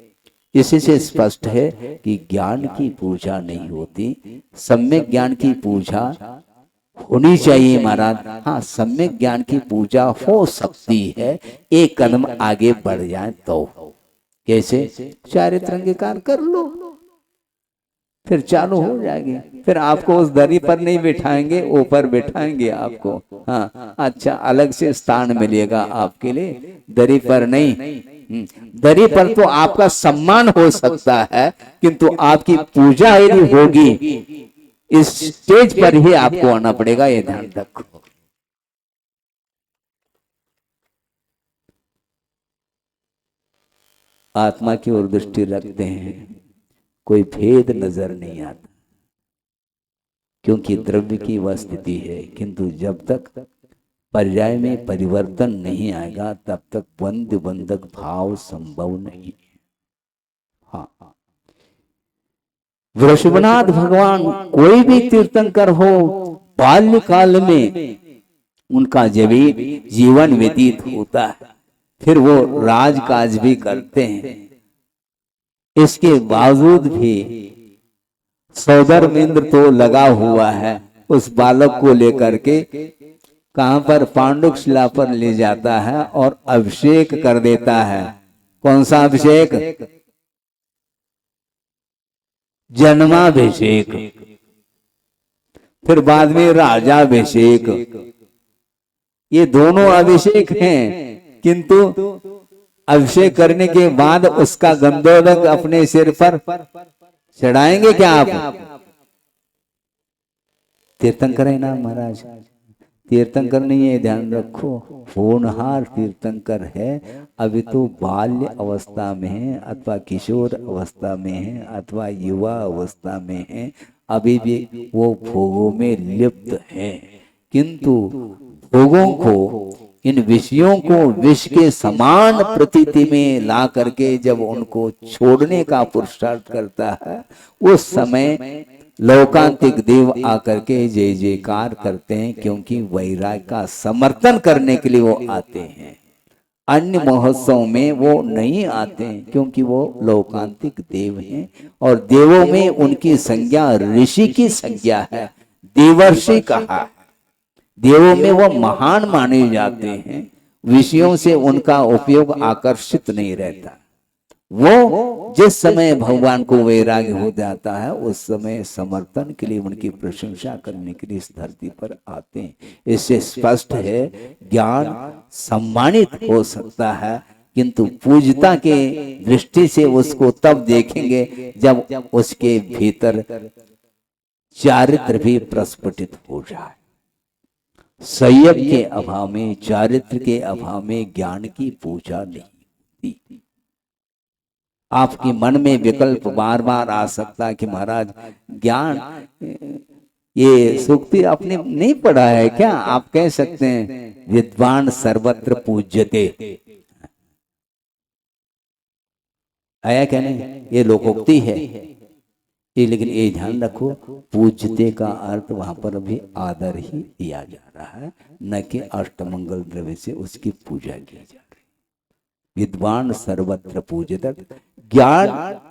इसी से स्पष्ट है कि ज्ञान की पूजा नहीं होती, सम्यक ज्ञान की पूजा होनी चाहिए महाराज। हाँ, सम्यक ज्ञान की पूजा हो सकती है, एक कदम आगे बढ़ जाए तो। कैसे? चारित्र अंगीकार कर लो, फिर चालू हो जाएगी। फिर आपको उस दरी पर नहीं बिठाएंगे, ऊपर बिठाएंगे आपको। हाँ, अच्छा अलग से स्थान मिलेगा आपके लिए, दरी पर नहीं। दरी पर तो आपका सम्मान हो सकता है, किंतु आपकी पूजा यदि होगी इस स्टेज पर ही आपको आना पड़ेगा, ये ध्यान रखो। आत्मा की ओर दृष्टि रखते हैं, कोई भेद नजर नहीं आता, क्योंकि द्रव्य की वह स्थिति है। किंतु जब तक पर्याय में परिवर्तन नहीं आएगा तब तक बंध बंधक भाव संभव नहीं। हाँ, वृषभनाथ भगवान कोई भी तीर्थंकर हो, बाल्यकाल में उनका जब जीवन व्यतीत होता है फिर वो राजकाज भी करते हैं, इसके बावजूद भी सौदर्मिंद्र तो लगा हुआ है उस बालक को लेकर के, कहां पर पांडुक शिला पर ले जाता है और अभिषेक कर देता है। कौन सा अभिषेक? जन्माभिषेक, फिर बाद में राजाभिषेक। ये दोनों अभिषेक हैं, किंतु अभिषेक करने के बाद उसका गंधोदक अपने सिर पर चढ़ाएंगे क्या आप? तीर्थंकर है ना महाराज, तीर्थंकर नहीं है, ध्यान रखो, होनहार तीर्थंकर है। अभी तो बाल्य अवस्था में है अथवा किशोर अवस्था में है अथवा युवा अवस्था में है, अभी भी वो भोगों में लिप्त है। किंतु भोगों को, इन विषयों को विष के समान प्रतीति में ला करके जब उनको छोड़ने का पुरुषार्थ करता है, उस समय लोकांतिक देव आकर के जय जयकार करते हैं, क्योंकि वैराग्य का समर्थन करने के लिए वो आते हैं। अन्य महोत्सव में वो नहीं आते हैं, क्योंकि वो लोकांतिक देव हैं और देवों में उनकी संज्ञा ऋषि की संज्ञा है, देवर्षि कहा। देवों में वो महान माने जाते हैं, विषयों से उनका उपयोग आकर्षित नहीं रहता। वो जिस समय भगवान को वैराग्य हो जाता है उस समय समर्थन के लिए, उनकी प्रशंसा करने के लिए इस धरती पर आते हैं। इससे स्पष्ट है ज्ञान सम्मानित हो सकता है, किंतु पूज्यता के दृष्टि से उसको तब देखेंगे जब उसके भीतर चारित्र भी प्रस्फुटित हो जाए। संयम के अभाव में, चारित्र के अभाव में ज्ञान की पूजा नहीं होती। आपके मन में विकल्प बार बार आ सकता है कि महाराज ज्ञान, ये सूक्ति आपने नहीं पढ़ा है क्या? आप कह सकते हैं विद्वान सर्वत्र पूज्यते, आया क्या नहीं? ये लोकोक्ति है ये, लेकिन ये ध्यान रखो पूज्यते का अर्थ वहां पर अभी आदर ही दिया जा रहा है, न कि अष्टमंगल द्रव्य से उसकी पूजा की जा रही। विद्वान सर्वत्र पूज्यते, ज्ञान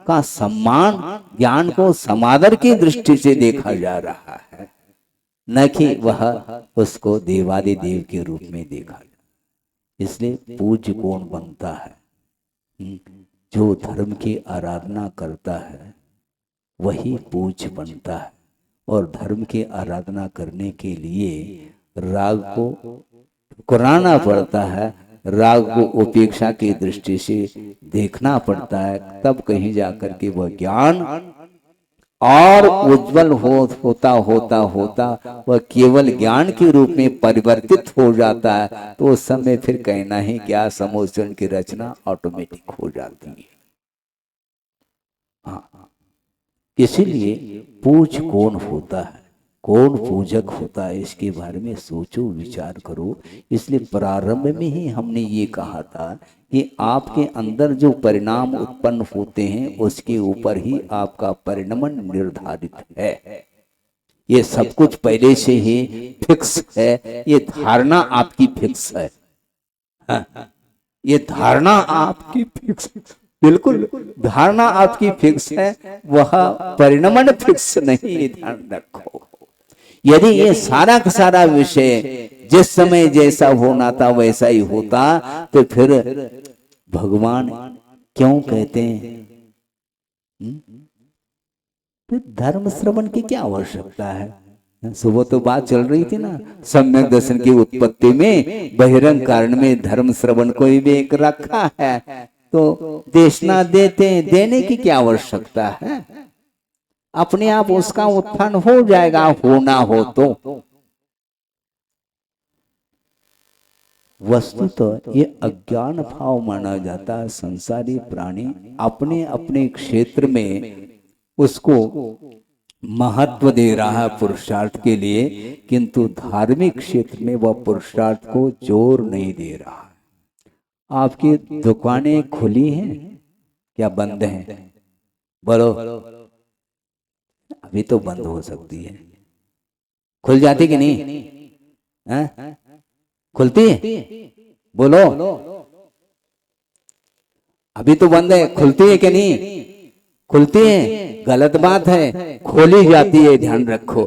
का सम्मान, ज्ञान को समादर की दृष्टि से देखा जा रहा है, न कि वह उसको देवादि देव के रूप में देखा जाए। इसलिए पूज्य कौन बनता है? जो धर्म की आराधना करता है वही पूज्य बनता है। और धर्म की आराधना करने के लिए राग को ठुकराना पड़ता है, राग को उपेक्षा की दृष्टि से देखना पड़ता है, तब कहीं जाकर के वह ज्ञान और उज्जवल होता होता होता वह केवल ज्ञान के रूप में परिवर्तित हो जाता है। तो उस समय फिर कहना ही क्या, समोचन की रचना ऑटोमेटिक हो जाती है। हाँ, इसीलिए पूज कौन होता है, कौन पूजक होता है, इसके बारे में सोचो, विचार करो। इसलिए प्रारंभ में ही हमने ये कहा था कि आपके अंदर जो परिणाम उत्पन्न होते हैं उसके ऊपर ही आपका परिणमन निर्धारित है। ये सब कुछ पहले से ही फिक्स है, ये धारणा आपकी फिक्स है। हाँ, ये धारणा आपकी फिक्स, बिल्कुल धारणा आपकी फिक्स है, वह परिणमन फिक्स नहीं, ध्यान रखो। यदि ये सारा का सारा विषय जिस समय जैसा होना था वैसा ही होता तो फिर भगवान क्यों कहते हैं? फिर धर्म श्रवण की क्या आवश्यकता है? सुबह तो बात चल रही थी ना, सम्यक दर्शन की उत्पत्ति में बहिरंग कारण में धर्म श्रवण को ही एक रखा है। तो देशना देते, देने की क्या आवश्यकता है, अपने आप उसका उत्थान हो जाएगा, होना हो तो। वस्तु तो ये अज्ञान भाव माना जाता है। संसारी प्राणी अपने अपने क्षेत्र में उसको महत्व दे रहा है पुरुषार्थ के लिए, किंतु धार्मिक क्षेत्र में वह पुरुषार्थ को जोर नहीं दे रहा है। आपकी दुकानें खुली हैं क्या बंद हैं? बोलो, अभी तो बंद हो सकती है, खुल जाती कि नहीं है? खुलती है? बोलो, अभी तो बंद है, खुलती है कि नहीं? खुलती है, गलत बात है, खोली जाती है, ध्यान रखो,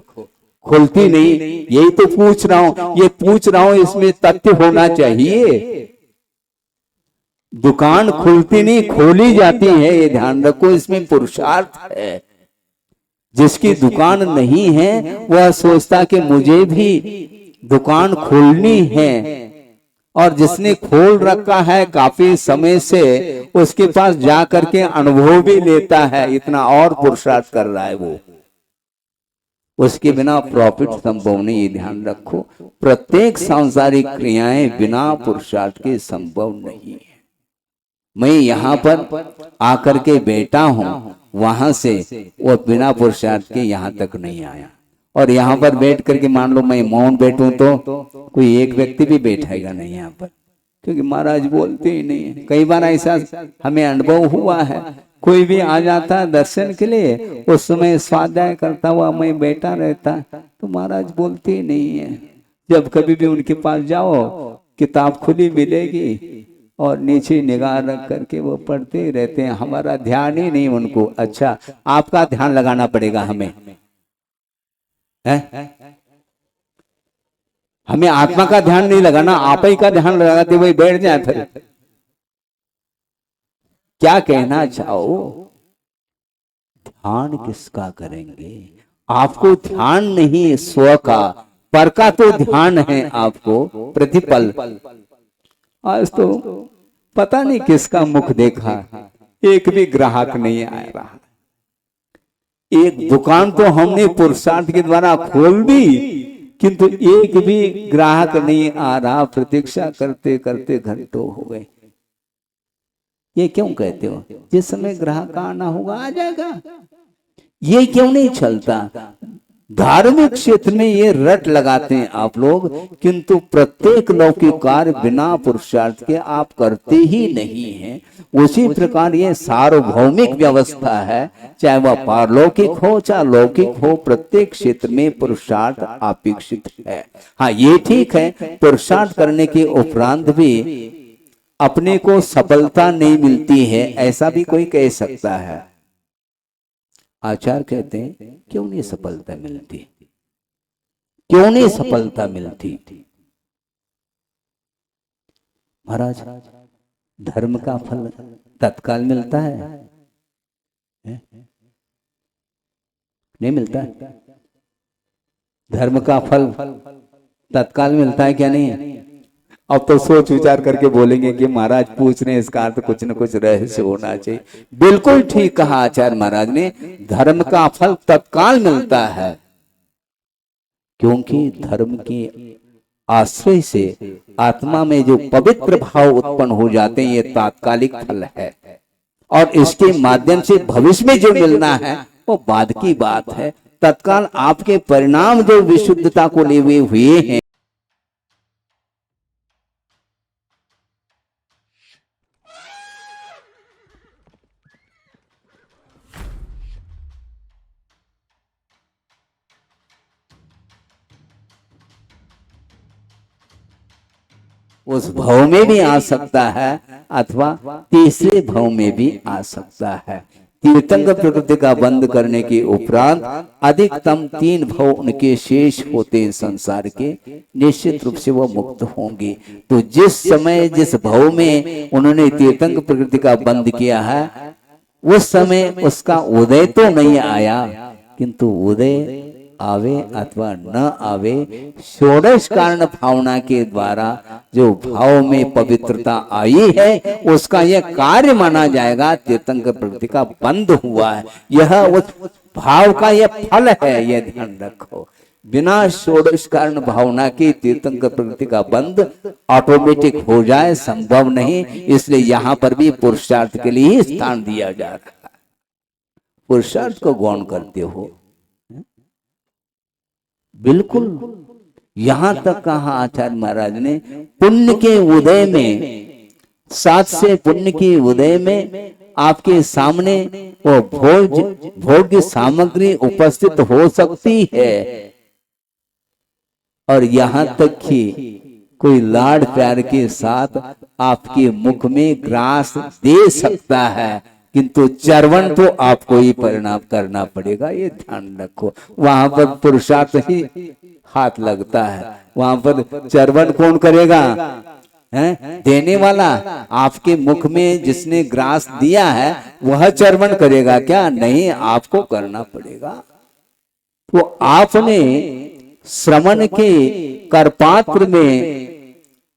खुलती नहीं। यही तो पूछ रहा हूं, ये पूछ रहा हूं, इसमें तथ्य होना चाहिए। दुकान खुलती नहीं, खोली जाती है, ये ध्यान रखो, इसमें पुरुषार्थ है। जिसकी दुकान नहीं है वह सोचता कि मुझे भी दुकान खोलनी है, और जिसने खोल रखा है काफी समय से, उसके पास जा करके अनुभव भी लेता है, इतना और पुरुषार्थ कर रहा है वो। उसके बिना प्रॉफिट संभव नहीं, ये ध्यान रखो। प्रत्येक सांसारिक क्रियाएं बिना पुरुषार्थ के संभव नहीं है। मैं यहाँ पर आकर के बैठा हूं, वहां से वो बिना पुरुषार्थ के यहाँ तक नहीं आया। और यहाँ पर बैठ करके मान लो मैं मौन बैठूं तो कोई एक व्यक्ति भी बैठेगा नहीं यहाँ पर, क्योंकि महाराज बोलते ही नहीं है। कई बार ऐसा हमें अनुभव हुआ है, कोई भी आ जाता दर्शन के लिए, उस समय स्वाध्याय करता हुआ मैं बैठा रहता, तो महाराज बोलते ही नहीं है। जब कभी भी उनके पास जाओ, किताब खुली मिलेगी और नीचे निगाह रख करके वो पढ़ते ही रहते हैं, हमारा ध्यान ही नहीं उनको। अच्छा, आपका ध्यान लगाना पड़ेगा हमें, है? हमें आत्मा का ध्यान नहीं लगाना, आप ही का ध्यान लगाते वही बैठ जाए। फिर क्या कहना चाहो? ध्यान किसका करेंगे? आपको ध्यान नहीं स्व का, पर का तो ध्यान है आपको प्रतिपल। आज तो पता नहीं किसका मुख देखा, एक भी ग्राहक नहीं आ रहा। एक दुकान तो हमने पुरुषार्थ के द्वारा खोल दी, किंतु एक भी ग्राहक नहीं आ रहा। प्रतीक्षा करते करते घंटों हो गए। ये क्यों कहते हो? जिस समय ग्राहक आना होगा आ जाएगा। ये क्यों नहीं चलता? धार्मिक क्षेत्र में ये रट लगाते हैं आप लोग, किंतु प्रत्येक लौकिक कार्य बिना पुरुषार्थ के आप करते ही नहीं हैं। उसी प्रकार ये सार्वभौमिक व्यवस्था है, चाहे वह पारलौकिक हो चाहे लौकिक हो, प्रत्येक क्षेत्र में पुरुषार्थ अपेक्षित है। हाँ, ये ठीक है, पुरुषार्थ करने के उपरांत भी अपने को सफलता नहीं मिलती है, ऐसा भी कोई कह सकता है। आचार्य कहते हैं क्यों नहीं सफलता मिलती? क्यों नहीं सफलता मिलती? महाराज, धर्म का फल तत्काल मिलता है? नहीं मिलता है। धर्म का फल तत्काल मिलता है क्या? नहीं। अब तो सोच विचार करके बोलेंगे कि महाराज पूछ रहे हैं, इसका अर्थ कुछ न कुछ रहस्य होना चाहिए। बिल्कुल ठीक कहा आचार्य महाराज ने, धर्म का फल तत्काल मिलता है, क्योंकि धर्म के आश्रय से आत्मा में जो पवित्र भाव उत्पन्न हो जाते हैं, ये तात्कालिक फल है। और इसके माध्यम से भविष्य में जो मिलना है वो बाद की बात है। तत्काल आपके परिणाम जो विशुद्धता को लिए हुए हैं, उस भाव में भी आ सकता है, अथवा तीसरे भाव में भी आ सकता है। तीर्थंकर प्रकृति का बंद करने के उपरांत अधिकतम 3 भाव उनके शेष होते हैं संसार के, निश्चित रूप से वह मुक्त होंगे। तो जिस समय जिस भाव में उन्होंने तीर्थंकर प्रकृति का बंद किया है, उस समय उसका उदय तो नहीं आया, किंतु उदय आवे अथवा न आवे, षोडश कारण भावना के द्वारा जो भाव में पवित्रता आई है उसका यह कार्य माना जाएगा। तीर्थंकर प्रवृत्ति का बंध हुआ है, यह उस भाव का यह फल है, यह ध्यान रखो। बिना षोडश कारण भावना की तीर्थंकर प्रवृत्ति का बंध ऑटोमेटिक हो जाए संभव नहीं। इसलिए यहां पर भी पुरुषार्थ के लिए ही स्थान दिया जा रहा है। पुरुषार्थ को गौण करते हो, बिल्कुल। यहां तक कहा आचार्य महाराज ने, पुण्य के उदय में, सात से पुण्य के उदय में आपके सामने वो भोग्य सामग्री उपस्थित हो सकती है, और यहां तक कि कोई लाड प्यार के साथ आपके मुख में ग्रास दे सकता है, किंतु चर्वण तो आपको ही परिणाम करना पड़ेगा, ये ध्यान रखो। वहां पर पुरुषार्थ ही हाथ लगता है, वहां पर चर्वण कौन करेगा? देने वाला। आपके मुख में जिसने ग्रास दिया है वह चर्वण करेगा क्या? नहीं, आपको करना पड़ेगा। तो आपने श्रवण के करपात्र में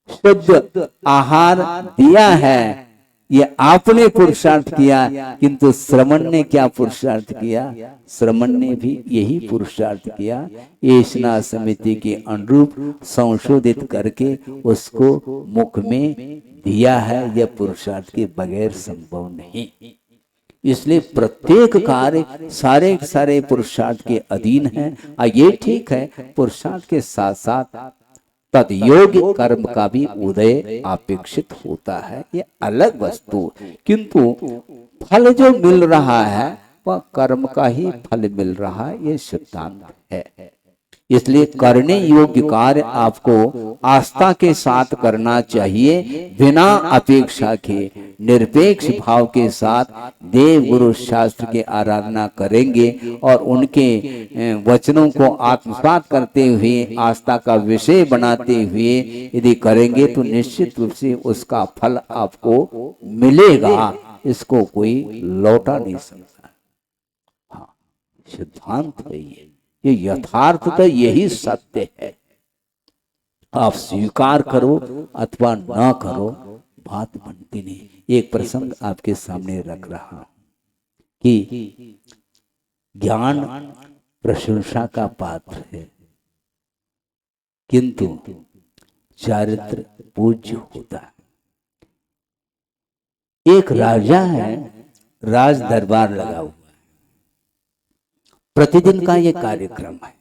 शुद्ध आहार दिया है, ये आपने पुरुषार्थ किया, किंतु श्रवण ने क्या पुरुषार्थ किया? श्रवण ने भी यही पुरुषार्थ किया, एषणा समिति के अनुरूप संशोधित करके उसको मुख में दिया है। यह पुरुषार्थ के बगैर संभव नहीं। इसलिए प्रत्येक कार्य सारे सारे पुरुषार्थ के अधीन है। ये ठीक है, पुरुषार्थ के साथ साथ तदयोग्य कर्म का भी उदय अपेक्षित होता है, ये अलग वस्तु। किंतु फल जो मिल रहा है वह कर्म का ही फल मिल रहा है, ये सिद्धांत है। इसलिए करने योग्य कार्य आपको आस्था के साथ करना चाहिए, बिना अपेक्षा के निरपेक्ष भाव के साथ देव गुरु शास्त्र की आराधना करेंगे और उनके वचनों को आत्मसात करते हुए आस्था का विषय बनाते हुए यदि करेंगे तो निश्चित रूप से उसका फल आपको मिलेगा, इसको कोई लौटा नहीं सकता। हाँ, सिद्धांत है ये यथार्थ तो यही सत्य है। आप स्वीकार करो अथवा ना करो, बात बनती नहीं। एक प्रसंग आपके सामने रख रहा हूं कि ज्ञान प्रशंसा का पात्र है, किंतु चारित्र पूज्य होता है। एक राजा है, राज दरबार लगा हुआ, प्रतिदिन का ये कार्यक्रम है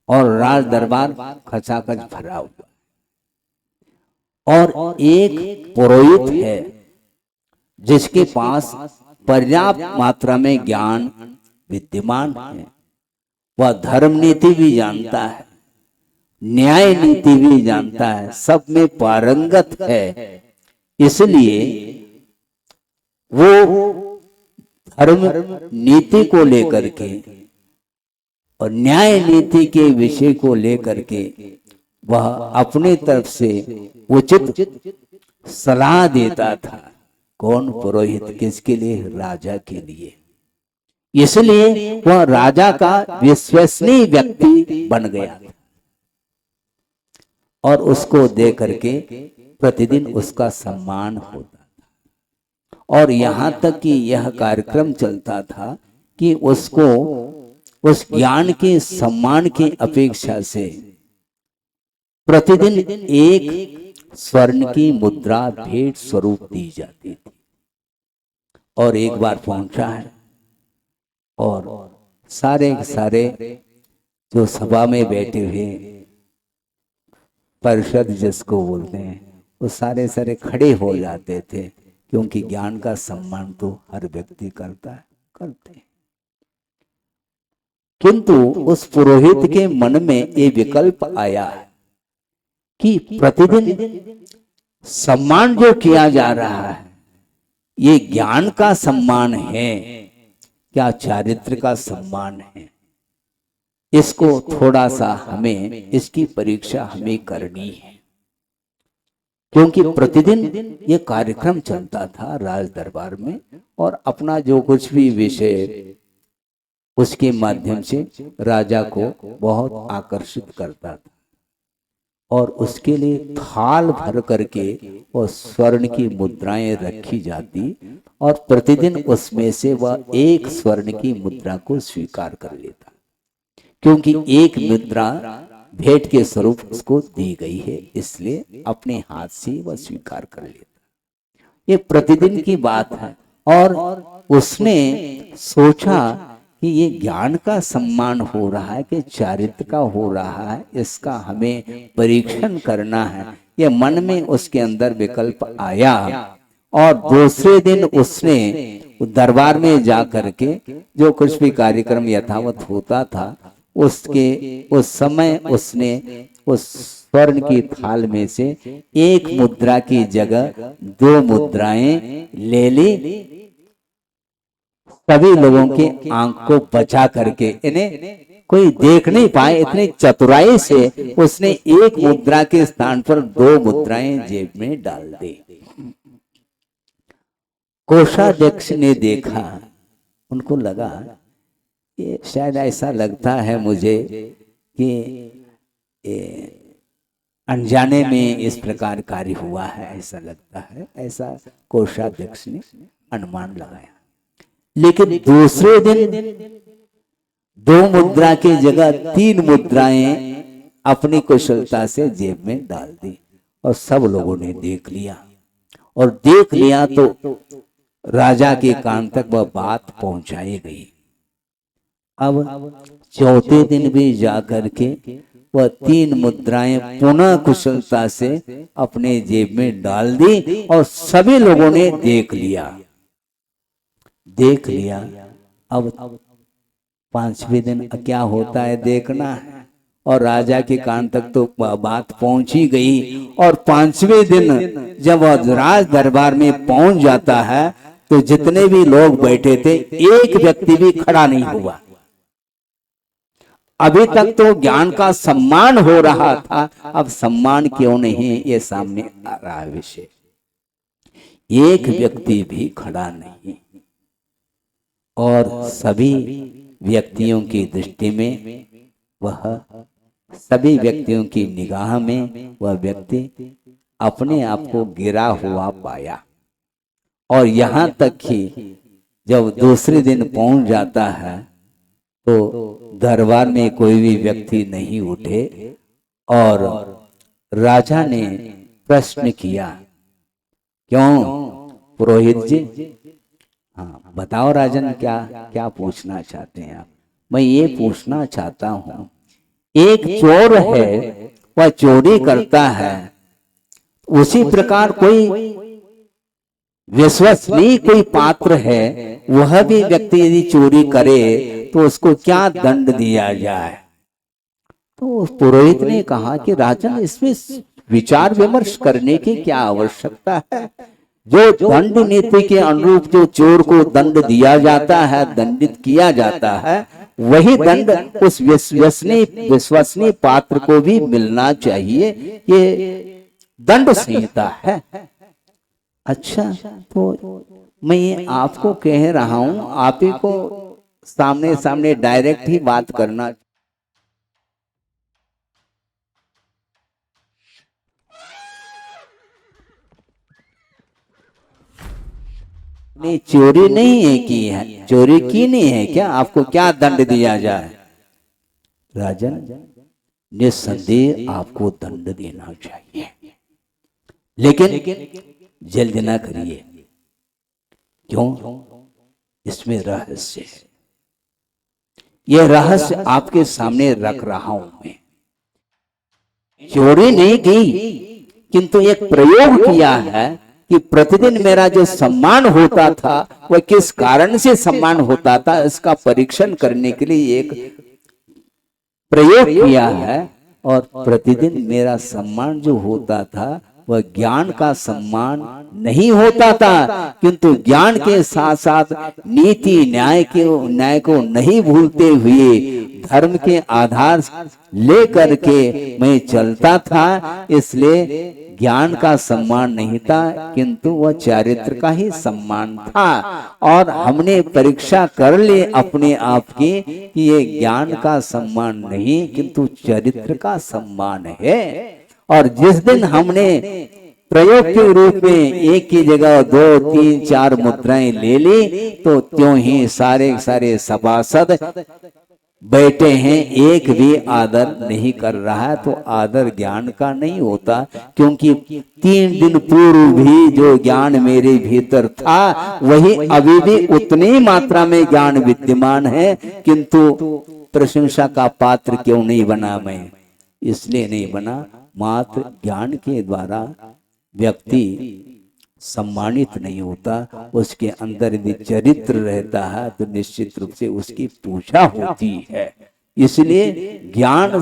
और राज दरबार खचाखच भरा हुआ, और एक पुरोहित है जिसके पास पर्याप्त मात्रा में ज्ञान विद्यमान है। वह धर्म नीति भी जानता है, न्याय नीति भी जानता है, सब में पारंगत है। इसलिए वो धर्म नीति को लेकर के और न्याय नीति के विषय को लेकर के वह अपने तरफ से उचित सलाह देता था। कौन? पुरोहित। किसके लिए? राजा के लिए। इसलिए वह राजा का विश्वसनीय व्यक्ति बन गया और उसको दे करके प्रतिदिन उसका सम्मान होता। और यहां तक कि यह कार्यक्रम चलता था कि उसको उस ज्ञान के सम्मान की अपेक्षा से प्रतिदिन एक स्वर्ण की मुद्रा भेंट स्वरूप दी जाती थी। और एक बार पहुंचा है और सारे सारे जो सभा में बैठे हुए परिषद जिसको बोलते हैं, वो सारे सारे खड़े हो जाते थे, क्योंकि ज्ञान का सम्मान तो हर व्यक्ति करता है, करते हैं। किंतु उस पुरोहित के मन में ये विकल्प आया कि प्रतिदिन सम्मान जो किया जा रहा है ये ज्ञान का सम्मान है क्या चारित्र का सम्मान है? इसको थोड़ा सा हमें इसकी परीक्षा हमें करनी है, क्योंकि प्रतिदिन ये कार्यक्रम चलता था राज दरबार में और अपना जो कुछ भी विषय उसके माध्यम से राजा को बहुत आकर्षित करता था और उसके लिए थाल भर करके वो स्वर्ण की मुद्राएं रखी जाती और प्रतिदिन उसमें से वह एक स्वर्ण की मुद्रा को स्वीकार कर लेता, क्योंकि एक मुद्रा भेंट के स्वरूप उसको दी गई है, इसलिए अपने हाथ से वह स्वीकार कर लेता। ये प्रतिदिन की बात है और उसने सोचा कि ये ज्ञान का सम्मान हो रहा है कि चारित्र का हो रहा है, इसका हमें परीक्षण करना है। ये मन में उसके अंदर विकल्प आया और दूसरे दिन उसने दरबार में जा करके जो कुछ भी कार्यक्रम यथावत होता था उसके उस समय उसने उस स्वर्ण की थाल में से एक मुद्रा की जगह 2 मुद्राएं ले ली, सभी लोगों के आंख को बचा करके, इन्हें कोई देख नहीं पाए, इतनी चतुराई से उसने एक मुद्रा के स्थान पर 2 मुद्राएं जेब में डाल दी। कोषाध्यक्ष ने देखा, उनको लगा ये शायद ऐसा लगता है मुझे कि अनजाने में इस प्रकार कार्य हुआ है, ऐसा लगता है, ऐसा कोषाध्यक्ष ने अनुमान लगाया। लेकिन दूसरे दिन 2 मुद्रा की जगह 3 मुद्राएं अपनी कुशलता से जेब में डाल दी और सब लोगों ने देख लिया और देख लिया तो राजा के कान तक वह बात पहुंचाई गई। अब चौथे दिन भी जाकर के वह 3 मुद्राएं पुनः कुशलता से अपने जेब में डाल दी और सभी लोगों ने देख लिया। अब 5वें दिन क्या होता है देखना है और राजा के कान तक तो बात पहुंची गई और 5वें दिन जब वह राज दरबार में पहुंच जाता है तो जितने भी लोग बैठे थे एक व्यक्ति भी खड़ा नहीं हुआ। अभी तक तो ज्ञान का सम्मान हो रहा था, अब सम्मान क्यों नहीं, ये सामने आ रहा है विषय। एक व्यक्ति भी खड़ा नहीं और सभी व्यक्तियों की दृष्टि में वह, सभी व्यक्तियों की निगाह में वह व्यक्ति अपने आप को गिरा हुआ पाया। और यहां तक कि जब दूसरे दिन पहुंच जाता है तो दरबार में कोई भी व्यक्ति नहीं उठे और राजा ने प्रश्न किया, क्यों पुरोहित जी? हाँ बताओ राजन, क्या क्या पूछना चाहते हैं आप? मैं ये पूछना चाहता हूं, एक चोर है वह चोरी करता है, उसी प्रकार कोई विश्वसनीय कोई पात्र है वह भी व्यक्ति यदि चोरी करे तो उसको क्या दंड दिया जाए? तो पुरोहित ने कहा कि राजन इसमें विचार विमर्श करने की क्या आवश्यकता है? जो दंड नीति के अनुरूप जो चोर को दंड दिया जाता है, दंडित किया जाता है, वही दंड उस विश्वसनीय पात्र को भी मिलना चाहिए। ये दंड संहिता है। अच्छा, तो मैं ये आपको कह रहा हूं, आप ही को सामने सामने डायरेक्ट ही बात करना। ने चोरी नहीं है की है, चोरी की नहीं है क्या? आपको क्या दंड दिया जाए? राजन, निस्संदेह आपको दंड देना चाहिए, लेकिन जल्द ना करिए। क्यों? इसमें रहस्य है। यह रहस्य आपके सामने रख रहा हूं मैं। चोरी नहीं की, किंतु एक प्रयोग किया है कि प्रतिदिन मेरा जो सम्मान होता था वह किस कारण से सम्मान होता था, इसका परीक्षण करने के लिए एक प्रयोग किया है। और प्रतिदिन मेरा सम्मान जो होता था वह ज्ञान का सम्मान नहीं होता था, किंतु ज्ञान के साथ साथ नीति न्याय को नहीं भूलते हुए धर्म के आधार ले करके मैं चलता था। इसलिए ज्ञान का सम्मान नहीं था, किंतु वह चरित्र का ही सम्मान था। और हमने परीक्षा कर ली अपने आप की कि ये ज्ञान का सम्मान नहीं किंतु चरित्र का सम्मान है। और जिस दिन हमने प्रयोग के रूप में एक की जगह 2, 3, 4 मुद्राएं ले ली, तो त्यों ही सारे सभासद बैठे हैं, एक भी आदर नहीं कर रहा है। तो आदर ज्ञान का नहीं होता, क्योंकि 3 दिन पूर्व भी जो ज्ञान मेरे भीतर था वही अभी भी उतनी मात्रा में ज्ञान विद्यमान है, किंतु प्रशंसा का पात्र क्यों नहीं बना मैं? इसलिए नहीं बना, मात्र ज्ञान के द्वारा व्यक्ति सम्मानित नहीं होता। उसके अंदर यदि चरित्र रहता है तो निश्चित रूप से उसकी पूजा होती है। इसलिए ज्ञान,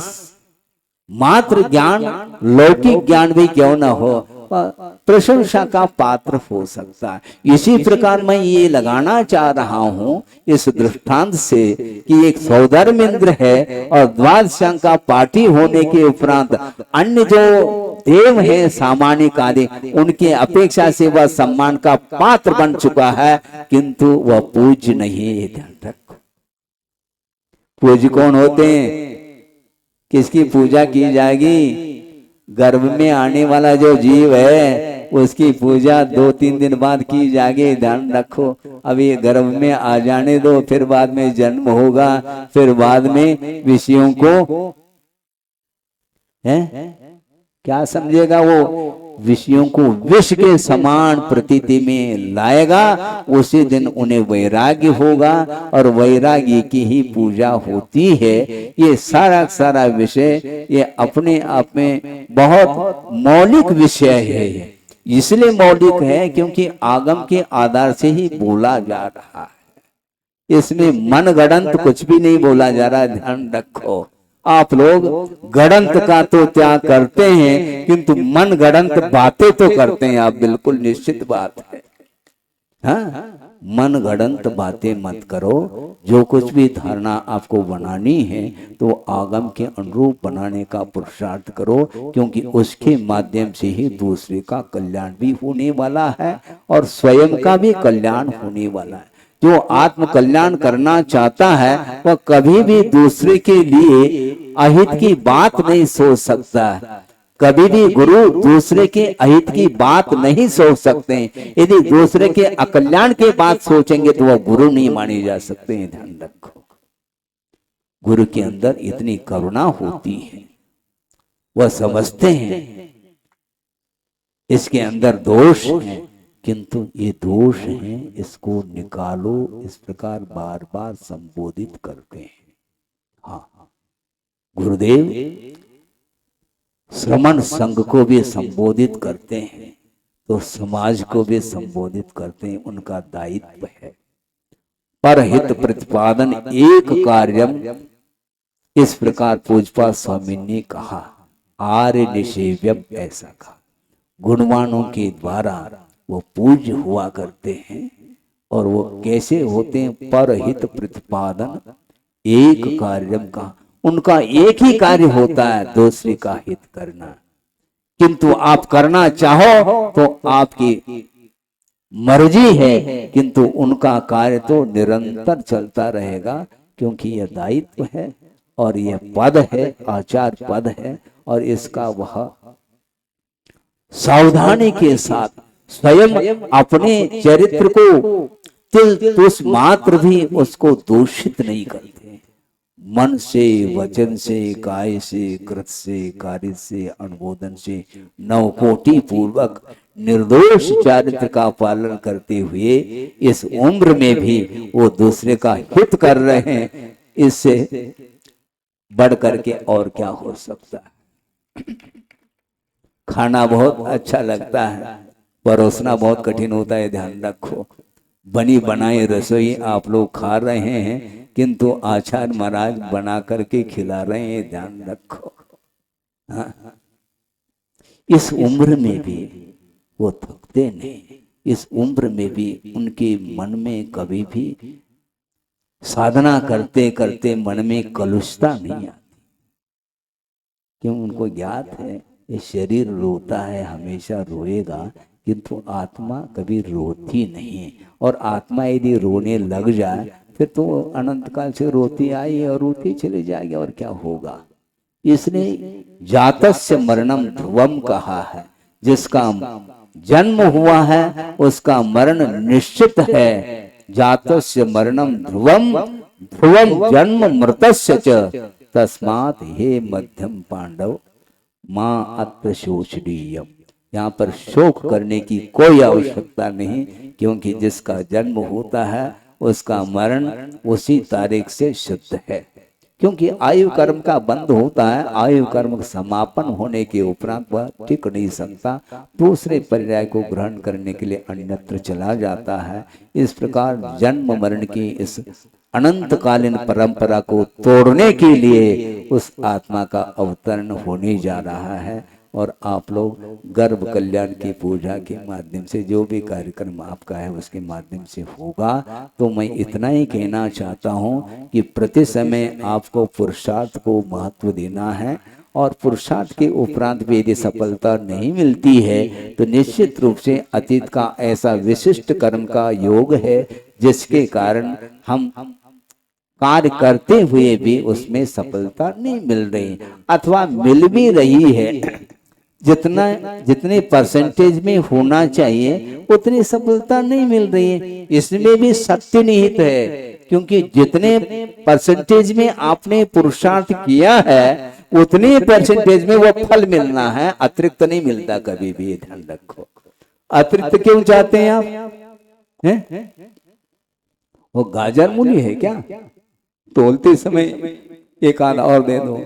मात्र ज्ञान, लौकिक ज्ञान भी क्यों न हो, प्रशंसा का पात्र हो सकता है। इसी प्रकार मैं ये लगाना चाह रहा हूं इस दृष्टांत से कि एक सौधर्मेंद्र है और द्वादशां का पाठी होने के उपरांत अन्य जो देव है सामान्य कार्य, उनके अपेक्षा से वह सम्मान का पात्र बन चुका है, किंतु वह पूज्य नहीं है। ध्यान रखो, पूज्य कौन होते हैं? किसकी पूजा की जाएगी? गर्भ में आने वाला जो जीव है उसकी पूजा 2-3 दिन बाद की जाएगी। ध्यान रखो, अभी गर्भ में आ जाने दो, फिर बाद में जन्म होगा, फिर बाद में विषयों को है क्या समझेगा? वो विषयों को विष के समान प्रतीति में लाएगा। उसी दिन उन्हें वैराग्य होगा और वैराग्य की ही पूजा होती है। ये सारा विषय ये अपने आप में बहुत मौलिक विषय है। इसलिए मौलिक है क्योंकि आगम के आधार से ही बोला जा रहा है। इसमें मनगढ़ंत कुछ भी नहीं बोला जा रहा है। ध्यान रखो, आप लोग गढ़ंत का तो त्याग करते हैं, किंतु मन गढ़ंत बातें तो करते हैं आप, बिल्कुल निश्चित बात है। हाँ, मन गढ़ंत बातें मत करो। जो कुछ भी धारणा आपको बनानी है तो आगम के अनुरूप बनाने का पुरुषार्थ करो, क्योंकि उसके माध्यम से ही दूसरे का कल्याण भी होने वाला है और स्वयं का भी कल्याण होने वाला है। जो आत्म कल्याण करना चाहता है वह कभी भी दूसरे के लिए अहित की बात नहीं सोच सकता। कभी भी गुरु दूसरे के अहित की बात नहीं सोच सकते। यदि दूसरे के अकल्याण की बात सोचेंगे तो वह गुरु नहीं माने जा सकते हैं। ध्यान रखो, गुरु के अंदर इतनी करुणा होती है, वह समझते हैं इसके अंदर दोष है, किंतु ये दोष है, इसको निकालो। इस प्रकार बार बार संबोधित करते हैं। हाँ, गुरुदेव श्रमण संघ को भी संबोधित करते हैं तो समाज को भी संबोधित करते हैं। उनका दायित्व है। परहित प्रतिपादन एक कार्यम, इस प्रकार पूज्यपाद स्वामी ने कहा। आर्य निषेव्यम, ऐसा कहा। गुणवानों के द्वारा वो पूज्य हुआ करते हैं। और वो कैसे होते हैं? परहित प्रतिपादन एक कार्यम का, उनका एक ही कार्य होता है, दूसरे का हित करना। किंतु आप करना चाहो तो आपकी मर्जी है, किंतु उनका कार्य तो निरंतर चलता रहेगा, क्योंकि यह दायित्व है और यह पद है, आचार पद है। और इसका वह सावधानी के साथ स्वयं अपने चरित्र को तिल तुस मात्र भी उसको दूषित नहीं करते। मन से, वचन से, काय से, कृत से, कार्य से, अनुमोदन से नवकोटि पूर्वक निर्दोष चरित्र का पालन करते हुए इस उम्र में भी वो दूसरे का हित कर रहे हैं। इससे बढ़ करके और क्या हो सकता है? खाना बहुत अच्छा लगता है, परोसना बहुत कठिन होता है। ध्यान रखो, बनी बनाई रसोई आप लोग खा रहे हैं, किंतु आचार्य महाराज बना करके खिला रहे हैं। ध्यान रखो। हाँ? इस उम्र में भी वो थकते नहीं, इस उम्र में भी उनके मन में कभी भी साधना करते करते मन में कलुषता नहीं आती। क्यों? उनको ज्ञात है ये शरीर रोता है, हमेशा रोएगा, किंतु आत्मा कभी रोती नहीं। और आत्मा यदि रोने लग जाए फिर तो अनंत काल से रोती आई और रोती चली जाएगी, और क्या होगा। इसने जातस्य मरणम ध्रुवम कहा है, जिसका जन्म हुआ है उसका मरण निश्चित है। जातस्य मरणम ध्रुवम ध्रुवम जन्म मृतस्य च तस्मात् हे मध्यम पांडव मां अत्र शोचनीयम। यहाँ पर शोक करने की कोई आवश्यकता नहीं, क्योंकि जिसका जन्म होता है उसका मरण उसी तारीख से शुद्ध है। क्योंकि आयु कर्म का बंध होता है, आयु कर्म का समापन होने के उपरांत वह टिक नहीं सकता, दूसरे पर्याय को ग्रहण करने के लिए अन्यत्र चला जाता है। इस प्रकार जन्म मरण की इस अनंतकालीन परंपरा को तोड़ने के लिए उस आत्मा का अवतरण होने जा रहा है। और आप लोग गर्भ कल्याण की पूजा के माध्यम से जो भी कार्यक्रम आपका है उसके माध्यम से होगा। तो मैं इतना ही कहना चाहता हूँ कि प्रति समय आपको पुरुषार्थ को महत्व देना है, और पुरुषार्थ के उपरांत भी यदि सफलता नहीं मिलती है तो निश्चित रूप से अतीत का ऐसा विशिष्ट कर्म का योग है जिसके कारण हम कार्य करते हुए भी उसमें सफलता नहीं मिल रही, अथवा मिल भी रही है जितने परसेंटेज में होना चाहिए उतनी सफलता नहीं मिल रही है। इसमें भी सत्य निहित है, क्योंकि जितने परसेंटेज में आपने पुरुषार्थ किया है उतने परसेंटेज में वो फल मिलना है, अतिरिक्त नहीं मिलता कभी भी। ध्यान रखो, अतिरिक्त क्यों चाहते हैं आप? हैं? वो गाजर मूली है क्या? तोलते समय एक आधा और दे दो,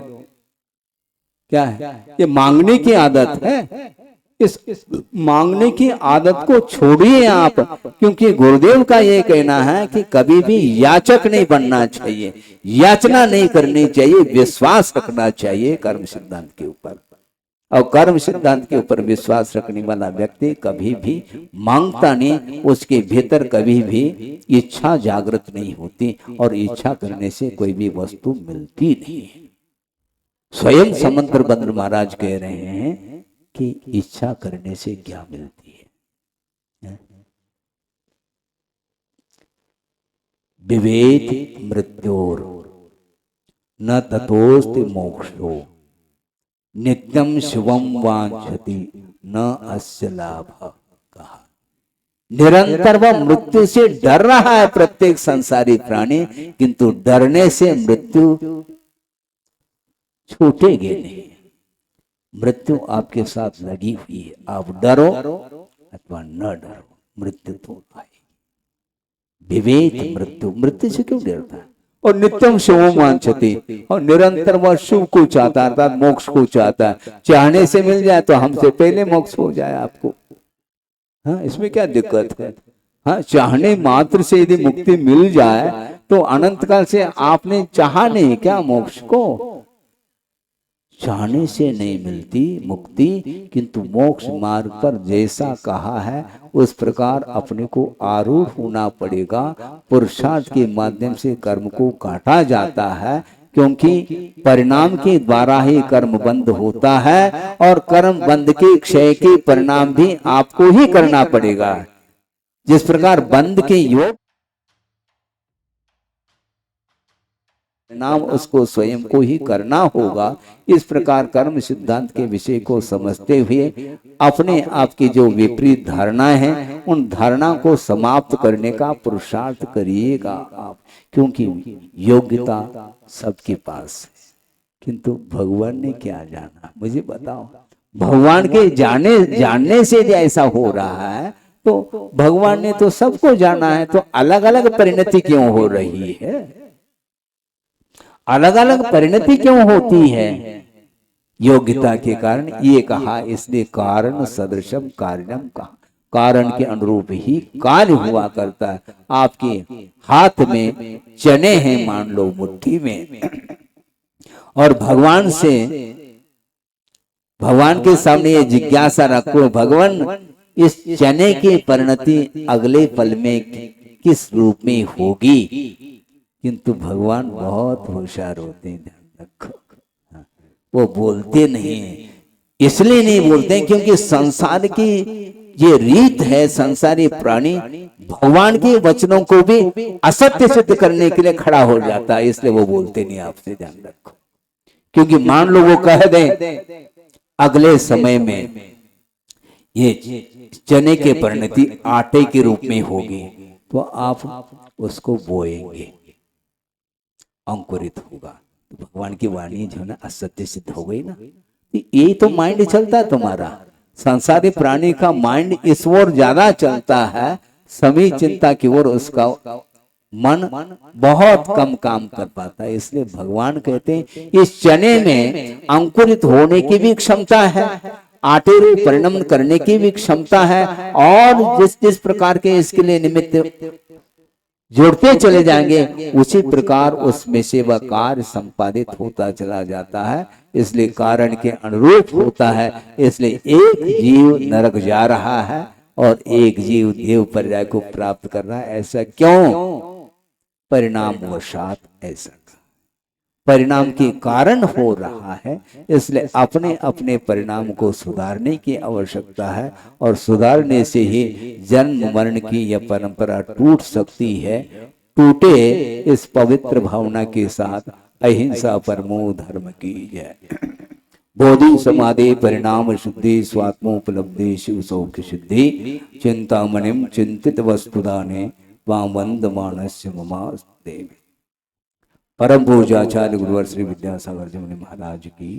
क्या है? ये मांगने की आदत है। इस मांगने की आदत को छोड़िए आप, क्योंकि गुरुदेव का ये कहना है कि कभी भी याचक नहीं बनना चाहिए, याचना नहीं करनी चाहिए, विश्वास रखना चाहिए कर्म सिद्धांत के ऊपर। और कर्म सिद्धांत के ऊपर विश्वास रखने वाला व्यक्ति कभी भी मांगता नहीं, उसके भीतर कभी भी इच्छा जागृत नहीं होती, और इच्छा करने से कोई भी वस्तु मिलती नहीं। स्वयं समंत्र बंद्र महाराज कह रहे हैं कि इच्छा करने से क्या मिलती है? विवेक मृत्योर न ततोस्ति मोक्षो नित्यम शिवम वांछति न अस्य लाभ। कहा निरंतर वह मृत्यु से डर रहा है प्रत्येक संसारी प्राणी, किंतु डरने से मृत्यु छूटेगी नहीं। मृत्यु आपके साथ लगी हुई है, आप डरो अथवा न डरो, मृत्यु तो आएगी। विवेक मृत्यु, मृत्यु से क्यों डरता है? और नित्यम शिवम वांछति, और निरंतर वह शिव को चाहता है, अर्थात मोक्ष को चाहता है। चाहने से मिल जाए तो हमसे पहले मोक्ष हो जाए आपको, हाँ, इसमें क्या दिक्कत है? हाँ, चाहने मात्र से यदि मुक्ति मिल जाए तो अनंत काल से आपने चाहा नहीं क्या मोक्ष को? चाहने से नहीं मिलती मुक्ति, किंतु मोक्ष मार्ग पर जैसा कहा है उस प्रकार अपने को आरूढ़ होना पड़ेगा। पुरुषार्थ के माध्यम से कर्म को काटा जाता है, क्योंकि परिणाम के द्वारा ही कर्म बंद होता है, और कर्म बंद के क्षय के परिणाम भी आपको ही करना पड़ेगा। जिस प्रकार बंद के योग नाम उसको स्वयं को ही करना होगा, इस प्रकार कर्म सिद्धांत के विषय को समझते हुए अपने आप की जो विपरीत धारणाएं हैं उन धारणा को समाप्त करने का पुरुषार्थ करिएगा आप, क्योंकि योग्यता सबके पास है, किंतु भगवान ने क्या जाना? मुझे बताओ, भगवान के जानने से ऐसा हो रहा है तो भगवान ने तो सबको जाना है, तो अलग अलग परिणति क्यों हो रही है? अलग अलग परिणति क्यों होती है? योग्यता के कारण। ये कहा इसलिए कारण सदृशम कार्यम कहा, कारण के अनुरूप ही कार्य हुआ करता है। आपके हाथ में चने हैं मान लो मुट्ठी में, और भगवान के सामने ये जिज्ञासा रखो, भगवान इस चने की परिणति अगले पल में किस रूप में होगी। किंतु भगवान बहुत होशियार होते हैं, ध्यान रखो। वो बोलते नहीं है, इसलिए नहीं बोलते हैं क्योंकि संसार की ये रीत है, संसारी प्राणी भगवान के वचनों को भी असत्य सिद्ध करने के लिए खड़ा हो जाता है, इसलिए वो बोलते नहीं। आपसे ध्यान रखो, क्योंकि मान लो वो कह दें अगले समय में ये चने की परिणति आटे के रूप में होगी, तो आप उसको बोएंगे, अंकुरित होगा। तो भगवान की वाणी जो है ना असत्य सिद्ध हो गई ना। ये तो माइंड चलता है तुम्हारा, संसारी प्राणी का माइंड इस ओर ज्यादा चलता है, सभी चिंता की ओर उसका मन बहुत कम काम कर पाता है। इसलिए भगवान कहते हैं इस चने में अंकुरित होने की भी क्षमता है, आटे में परिणम करने की भी क्षमता है, और जिस जिस प्रकार के इसके लिए निमित्त जोड़ते चले जाएंगे उसी प्रकार उसमें से वह कार्य संपादित होता चला जाता है। इसलिए कारण के अनुरूप होता है। इसलिए एक जीव नरक जा रहा है और एक जीव देव पर्याय को प्राप्त कर रहा है। ऐसा क्यों? परिणाम वशात ऐसा परिणाम के कारण हो रहा है। इसलिए अपने अपने परिणाम को सुधारने की आवश्यकता है, और सुधारने से ही जन्म मरण की यह परंपरा टूट सकती है। टूटे इस पवित्र भावना के साथ अहिंसा परमो धर्म की जय। बोधि समाधि परिणाम शुद्धि स्वात्मोपलब्धि शिव सौख्य सिद्धि चिंतामणिम चिंतित वस्तुदाने वामंद मानस्य ममास्ते। परम पूज्य आचार्य गुरुवर श्री विद्यासागर जी महाराज की।